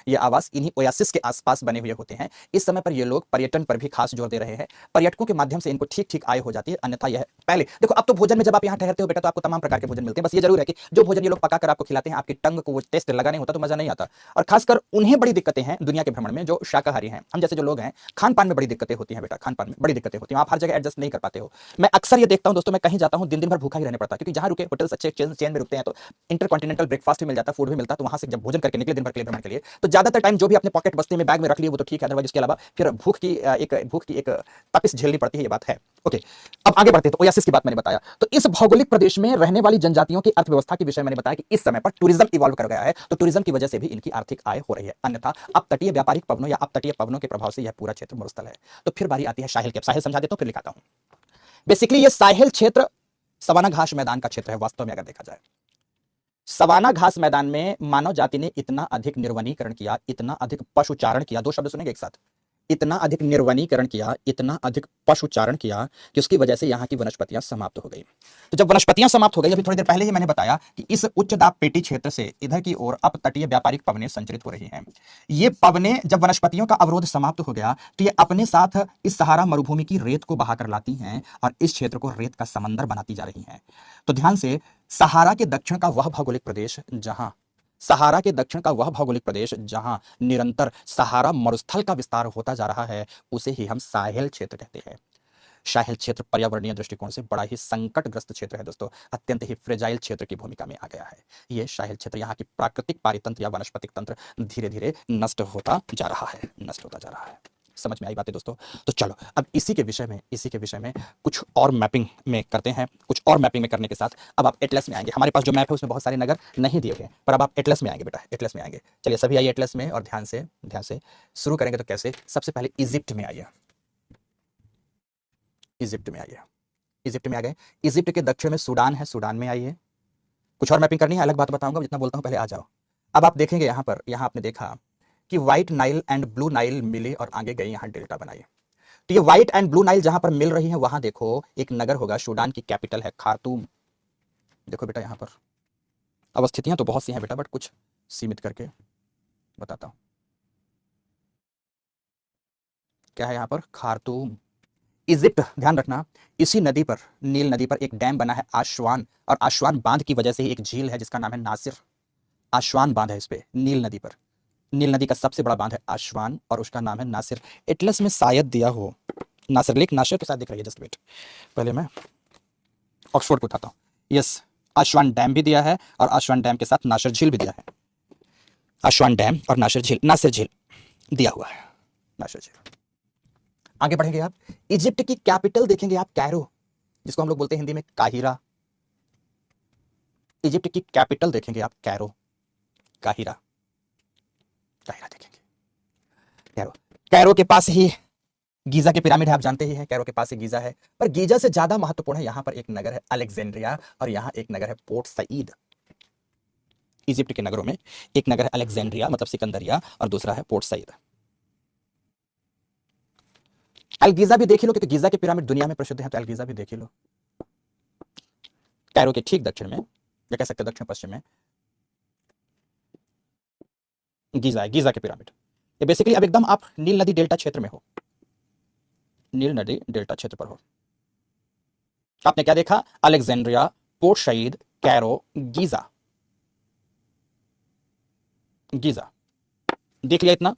ये आवास इन्हीं ओयासिस के आसपास बने हुए होते हैं। इस समय पर ये लोग पर्यटन पर भी खास जोर दे रहे हैं, पर्यटकों के माध्यम से इनको ठीक आय हो जाती है। अन्यथा यह पहले देखो, अब तो भोजन में जब आप यहाँ ठहरते हो बेटा, तो आपको तमाम प्रकार के भोजन मिलते हैं, बस ये जरूर है कि जो भोजन ये लोग पकाकर आपको खिलाते हैं, आपकी टंग को वो टेस्ट लगा नहीं होता तो मजा नहीं आता। और खासकर उन्हें बड़ी दिक्कतें हैं दुनिया के भ्रमण में, जो शाकाहारी हैं, हम जैसे जो लोग हैं, खान पान में बड़ी दिक्कतें होती हैं बेटा, खान पान में बड़ी दिक्कतें होती हैं, आप हर जगह एडजस्ट नहीं कर पाते हो। मैं अक्सर ये देखता हूं दोस्तों, मैं कहीं जाता हूं, दिन भर भूखा ही रहने पड़ता है, क्योंकि जहां रुके होटल्स अच्छे चेन में रुकते हैं, तो इंटरकॉन्टिनेंटल ब्रेकफास्ट भी मिल जाता है, फूड भी मिलता है, तो वहां से जब भोजन करके निकले दिन भर के लिए भ्रमण के लिए, तो ज्यादातर टाइम जो भी अपने पॉकेट बस्ते में बैग में रख लिए वो तो ठीक है, अदरवाइज इसके अलावा फिर भूख की एक तपिश झेलनी पड़ती है, ये बात है। ओके, अब आगे बढ़ते हैं। तो ओयासिस की बात मैंने बताया, तो इस भौगोलिक प्रदेश में रहने वाली जनजातियों की अर्थव्यवस्था के विषय मैंने बताया कि इस समय पर टूरिज्म इवॉल्व कर गया है, तो टूरिज्म की वजह से भी इनकी आर्थिक आय हो रही है। अन्यथा अपतटीय व्यापारिक पवनों या अपतटीय पवनों के प्रभाव से यह पूरा क्षेत्र मरुस्थल है। तो फिर बारी आती है साहिल की। साहिल समझा देता हूं, फिर लिखाता हूं। बेसिकली ये साहिल क्षेत्र सवाना घास मैदान का क्षेत्र है वास्तव में, अगर देखा जाए। सवाना घास मैदान में मानव जाति ने इतना अधिक निर्वनीकरण किया, इतना अधिक पशुचारण किया, दो शब्द सुनेंगे एक साथ, इतना अधिक निर्वनीकरण किया, इतना अधिक पशुचारण किया कि उसकी वजह से यहाँ की वनस्पतियां समाप्त हो गई। तो जब वनस्पतियां समाप्त हो गई, अभी थोड़ी देर पहले ही मैंने बताया कि इस उच्च दाब पेटी क्षेत्र से इधर की ओर अपतटीय व्यापारिक पवनें संचरित हो रही हैं। ये पवनें जब वनस्पतियों का अवरोध समाप्त हो गया तो ये अपने साथ इस सहारा मरुभूमि की रेत को बहाकर लाती हैं और इस क्षेत्र को रेत का समंदर बनाती जा रही हैं। तो ध्यान से, सहारा के दक्षिण का वह भौगोलिक प्रदेश जहां सहारा के दक्षिण का वह भौगोलिक प्रदेश जहां निरंतर सहारा मरुस्थल का विस्तार होता जा रहा है, उसे ही हम साहेल क्षेत्र कहते हैं। साहेल क्षेत्र पर्यावरणीय दृष्टिकोण से बड़ा ही संकटग्रस्त क्षेत्र है दोस्तों, अत्यंत ही फ्रेजाइल क्षेत्र की भूमिका में आ गया है। ये साहेल क्षेत्र, यहाँ की प्राकृतिक पारितंत्र या वनस्पतिक तंत्र धीरे धीरे नष्ट होता जा रहा है, नष्ट होता जा रहा है। समझ में आई बातें दोस्तों? तो चलो अब इसी के विषय में कुछ और मैपिंग में करते हैं। कुछ और मैपिंग में करने के साथ अब आप एटलस में आएंगे। हमारे पास जो मैप है उसमें बहुत सारे नगर नहीं दिए गए, पर अब आप एटलस में आएंगे बेटा, एटलस में आएंगे। चलिए सभी आइए एटलस में, और ध्यान से शुरू करेंगे। तो कैसे? सबसे पहले इजिप्ट में आइए, इजिप्ट में आइए। इजिप्ट में आ गए। इजिप्ट के दक्षिण में सूडान है, सूडान में आइए। कुछ और मैपिंग करनी है, अलग बात बताऊंगा, जितना बोलता हूं पहले आ जाओ। अब आप देखेंगे यहाँ पर, यहाँ आपने देखा कि white Nile and blue Nile मिले और आगे गई, यहाँ डेल्टा बनाई। तो ये व्हाइट एंड ब्लू नाइल जहां पर मिल रही है, वहां देखो एक नगर होगा, सूडान की कैपिटल है खार्तूम। देखो बेटा यहाँ पर अवस्थितियां तो बहुत सी हैं बेटा, बट कुछ सीमित करके बताता हूं। क्या है यहाँ पर? Khartoum, Egypt. ध्यान रखना, इसी नदी पर, नील नदी पर एक डैम बना है आश्वान, और आश्वान बांध की वजह से ही एक झील है जिसका नाम है नासिर। आश्वान बांध है इस पे, नील नदी पर। नील नदी का सबसे बड़ा बांध है आश्वान और उसका नाम है नासिर। एटलस में शायद दिया हो नासिर, लेक नासिर तो शायद दिख रही है। जस्ट वेट, पहले मैं ऑक्सफोर्ड को उठाता हूँ। यस, आश्वान डैम भी दिया है और आश्वान डैम के साथ नासिर झील भी दिया है। आश्वान डैम और नासिर झील दिया हुआ है, नासिर झील। आगे बढ़ेंगे आप, इजिप्ट की कैपिटल देखेंगे आप, कैरो, जिसको हम लोग बोलते हैं हिंदी में काहिरा। इजिप्ट की कैपिटल देखेंगे आप, कैरो, काहिरा, काहिरा देखेंगे। कैरो, कैरो के पास ही गीजा के पिरामिड है, आप जानते ही हैं, कैरो के पास ही गीजा है। पर गीजा से ज्यादा महत्वपूर्ण है यहाँ पर एक नगर है अलेक्जेंड्रिया, और यहाँ एक नगर है पोर्ट सईद। इजिप्ट के नगरों में एक नगर है अलेक्जेंड्रिया मतलब सिकंदरिया, और दूसरा है पोर्ट सईद। अलगीजा भी देख लो, क्योंकि गीजा के पिरामिड दुनिया में प्रसिद्ध है, तो अलगीजा भी देख लो। कैरो के ठीक दक्षिण में, या कह सकते दक्षिण पश्चिम में, गीजा है, गीजा के पिरामिड। ये बेसिकली अब एकदम आप नील नदी डेल्टा क्षेत्र में हो, नील नदी डेल्टा क्षेत्र पर हो। आपने क्या देखा? Alexandria, Port Said, Cairo, Giza. Giza देख लिया इतना,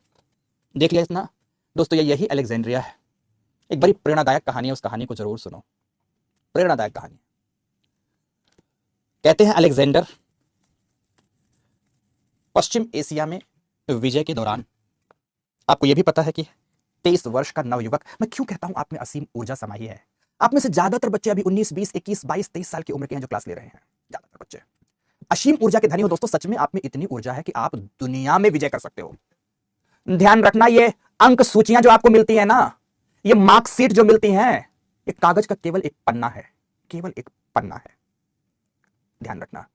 देख लिया इतना दोस्तों, ये यही अलेक्जेंड्रिया है। एक बड़ी प्रेरणादायक कहानी है, उस कहानी को जरूर सुनो, प्रेरणादायक कहानी। कहते हैं अलेक्जेंडर पश्चिम एशिया में विजय के दौरान, आपको यह भी पता है कि 23 वर्ष का नवयुवक, मैं क्यों कहता हूं आप में असीम ऊर्जा समाई है। आप में से ज्यादातर बच्चे अभी 19, 20, 21, 22, 23 साल की उम्र के हैं जो क्लास ले रहे हैं, ज्यादातर बच्चे असीम ऊर्जा के धनी हो दोस्तों। सच में आप में इतनी ऊर्जा है कि आप दुनिया में विजय कर सकते हो। ध्यान रखना, ये अंक सूचियां जो आपको मिलती है ना, ये मार्कशीट जो मिलती हैं, ये कागज का केवल एक पन्ना है, केवल एक पन्ना है। ध्यान रखना,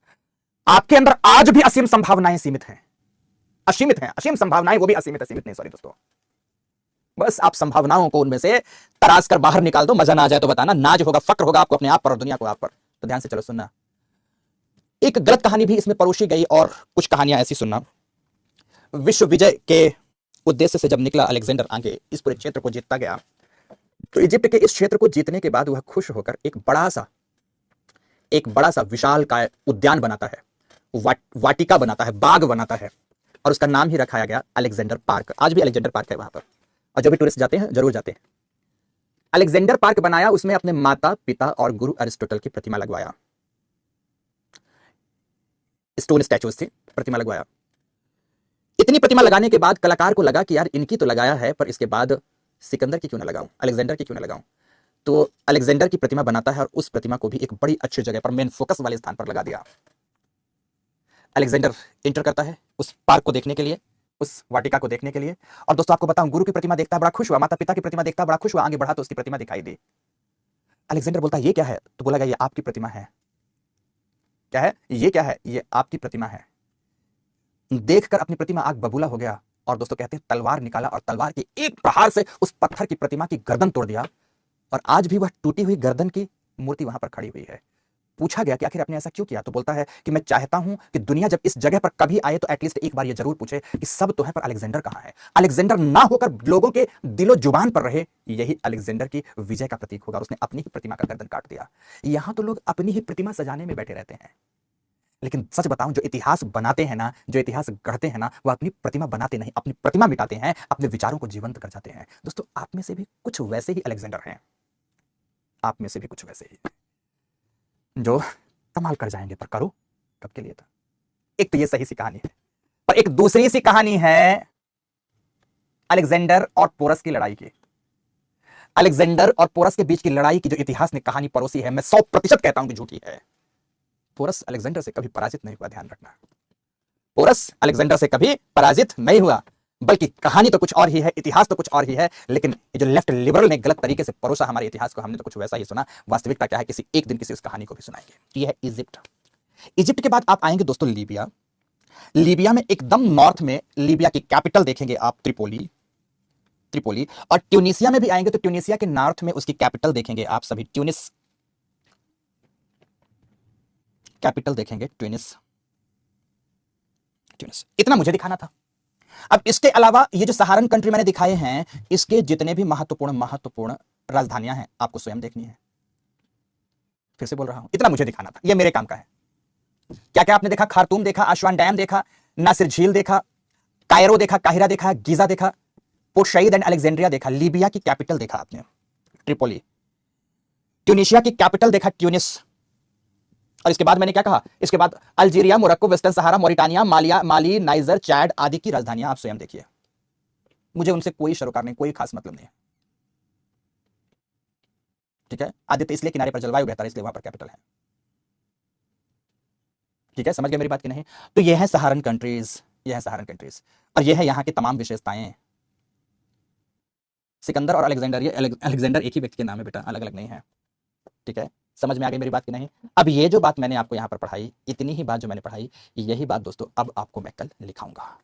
आपके अंदर आज भी असीम संभावनाएं सीमित हैं, असीमित हैं, असीम संभावनाएं, वो भी असीमित है, सीमित नहीं, सॉरी दोस्तों। बस आप संभावनाओं को उनमें से तराश कर बाहर निकाल दो। मजा ना आ जाए तो बताना, नाज होगा, फक्र होगा आपको अपने आप पर और दुनिया को आप पर। तो ध्यान से चलो सुनना, एक गलत कहानी भी इसमें परोसी गई और कुछ कहानियां ऐसी सुनना। विश्व विजय के उद्देश्य से जब निकला अलेक्जेंडर आगे, इस पूरे क्षेत्र को जीतता गया, तो इजिप्ट के इस क्षेत्र को जीतने के बाद वह खुश होकर एक बड़ा सा विशाल का उद्यान बनाता है, वाटिका बनाता है, बाग बनाता है, और उसका नाम ही रखाया गया अलेक्जेंडर पार्क। आज भी अलेक्जेंडर पार्क है वहां पर, और जब भी टूरिस्ट जाते हैं जरूर जाते हैं। अलेक्जेंडर पार्क बनाया, उसमें अपने माता पिता और गुरु अरिस्टोटल की प्रतिमा लगवाया, स्टोन स्टैचूज थी, प्रतिमा लगवाया। इतनी प्रतिमा लगाने के बाद कलाकार को लगा कि यार इनकी तो लगाया है, पर इसके बाद सिकंदर की क्यों ना लगाऊं, अलेक्जेंडर की क्यों ना लगाऊं। तो अलेक्जेंडर की प्रतिमा बनाता है और उस प्रतिमा को भी एक बड़ी अच्छी जगह पर, मेन फोकस वाले स्थान पर लगा दिया। अलेक्जेंडर एंटर करता है उस पार्क को देखने के लिए, उस वाटिका को देखने के लिए। और दोस्तों आपको बताऊं, गुरु की प्रतिमा देखता बड़ा खुश हुआ, माता पिता की प्रतिमा देखता बड़ा खुश हुआ, आगे बढ़ा तो उसकी प्रतिमा दिखाई दी। अलेक्जेंडर बोलता ये क्या है? तो बोला गया ये आपकी प्रतिमा है। क्या है ये? क्या है ये? आपकी प्रतिमा है। देखकर अपनी प्रतिमा आग बबूला हो गया और दोस्तों कहते हैं तलवार निकाला और तलवार के एक प्रहार से उस पत्थर की प्रतिमा की गर्दन तोड़ दिया, और आज भी वह टूटी हुई गर्दन की मूर्ति वहां पर खड़ी हुई है। पूछा गया कि आखिर आपने ऐसा क्यों किया, तो बोलता है कि मैं चाहता हूं कि दुनिया जब इस जगह पर कभी आए तो एटलीस्ट एक बार यह जरूर पूछे कि सब तो है पर अलेक्जेंडर कहां है। अलेक्जेंडर ना होकर लोगों के दिलो जुबान पर रहे, यही अलेक्जेंडर की विजय का प्रतीक होगा। उसने अपनी ही प्रतिमा का गर्दन काट दिया। यहां तो लोग अपनी ही प्रतिमा सजाने में बैठे रहते हैं, लेकिन सच बताऊं, जो इतिहास बनाते हैं ना, जो इतिहास गढ़ते हैं ना, वो अपनी प्रतिमा बनाते नहीं, अपनी प्रतिमा मिटाते हैं, अपने विचारों को जीवंत कर जाते हैं। दोस्तों आप में से भी कुछ वैसे ही अलेक्जेंडर हैं, आप में से भी कुछ वैसे ही जो कमाल कर जाएंगे, पर करो कब के लिए था। एक तो ये सही सी कहानी है, और एक दूसरी सी कहानी है अलेक्जेंडर और पोरस की लड़ाई की। अलेक्जेंडर और पोरस के बीच की लड़ाई की जो इतिहास ने कहानी परोसी है, मैं 100% कहता हूं कि झूठी है। पोरस अलेक्जेंडर से कभी पराजित नहीं हुआ, ध्यान रखना। पोरस अलेक्जेंडर से कभी पराजित नहीं हुआ, बल्कि कहानी तो कुछ और ही है, इतिहास तो कुछ और ही है, लेकिन ये जो लेफ्ट लिबरल ने गलत तरीके से परोसा हमारे इतिहास को, हमने तो कुछ वैसा ही सुना। वास्तविकता क्या है, किसी एक दिन किसी उस कहानी को भी सुनाएंगे। ये है इजिप्ट। इजिप्ट के बाद आप आएंगे दोस्तों लीबिया। लीबिया में एकदम नॉर्थ में लीबिया की कैपिटल देखेंगे आप, त्रिपोली। त्रिपोली। और ट्यूनिसिया में भी आएंगे तो ट्यूनिसिया के नॉर्थ में उसकी कैपिटल देखेंगे आप सभी, ट्यूनिस कैपिटल देखेंगे, ट्यूनिस। ट्यूनिस। इतना मुझे दिखाना था। अब इसके अलावा ये जो सहारन कंट्री मैंने दिखाए हैं, इसके जितने भी महत्वपूर्ण महत्वपूर्ण राजधानियां हैं आपको स्वयं देखनी है। फिर से बोल रहा हूं, इतना मुझे दिखाना था, ये मेरे काम का है। क्या क्या आपने देखा? खार्तूम देखा, आशवान डैम देखा, नासिर झील देखा, कायरो देखा, काहिरा देखा, गीजा देखा, पोर्ट सईद एंड अलेक्जेंड्रिया देखा, लीबिया की कैपिटल देखा आपने ट्रिपोली, ट्यूनिशिया की कैपिटल देखा ट्यूनिस, और इसके बाद मैंने क्या कहा, इसके बाद Algeria, Morocco, Western Sahara, Mauritania, Mali, Niger, Chad आदि की राजधानियां आप स्वयं देखिए। मुझे उनसे कोई सरोकार नहीं, कोई खास मतलब नहीं है। ठीक है, आदित्य इसलिए किनारे पर जलवायु बेहतर है, इसलिए वहां पर कैपिटल है। ठीक है, समझ गए मेरी बात की नहीं? तो ये है सहारन कंट्रीज, ये है सहारन कंट्रीज, और ये है यहाँ की तमाम विशेषताएं। सिकंदर और अलेक्जेंडर, ये अलेक्जेंडर एक ही व्यक्ति के नाम है बेटा, अलग अलग नहीं है। ठीक है, समझ में आ गई मेरी बात की नहीं? अब ये जो बात मैंने आपको यहाँ पर पढ़ाई, इतनी ही बात जो मैंने पढ़ाई, यही बात दोस्तों अब आपको मैं कल लिखाऊंगा।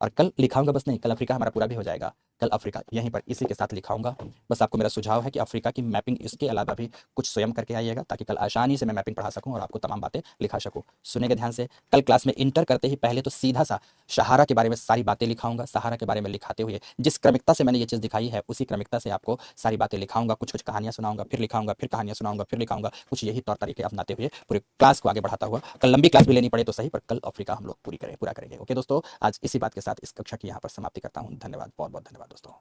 और कल लिखाऊंगा बस नहीं, कल अफ्रीका हमारा पूरा भी हो जाएगा। कल अफ्रीका यहीं पर इसी के साथ लिखाऊंगा। बस आपको मेरा सुझाव है कि अफ्रीका की मैपिंग इसके अलावा भी कुछ स्वयं करके आइएगा, ताकि कल आसानी से मैं मैपिंग पढ़ा सकूं और आपको तमाम बातें लिखा सकूं। सुनेंगे ध्यान से। कल क्लास में इंटर करते ही पहले तो सीधा सा सहारा के बारे में सारी बातें लिखाऊंगा। सहारा के बारे में लिखाते हुए जिस क्रमिकता से मैंने ये चीज़ दिखाई है, उसी क्रमिकता से आपको सारी बातें लिखाऊंगा। कुछ कुछ कहानियां सुनाऊंगा, फिर लिखाऊंगा, फिर कहानियां सुनाऊंगा, फिर लिखाऊंगा। कुछ यही तौर तरीके अपनाते हुए पूरे क्लास को आगे बढ़ाता हुआ, कल लंबी क्लास भी लेनी पड़े तो सही, पर कल अफ्रीका हम लोग पूरा करेंगे। ओके दोस्तों, आज इसी बात के साथ इस कक्षा की यहाँ पर समाप्ति करता हूँ। धन्यवाद, बहुत बहुत धन्यवाद दोस्तों।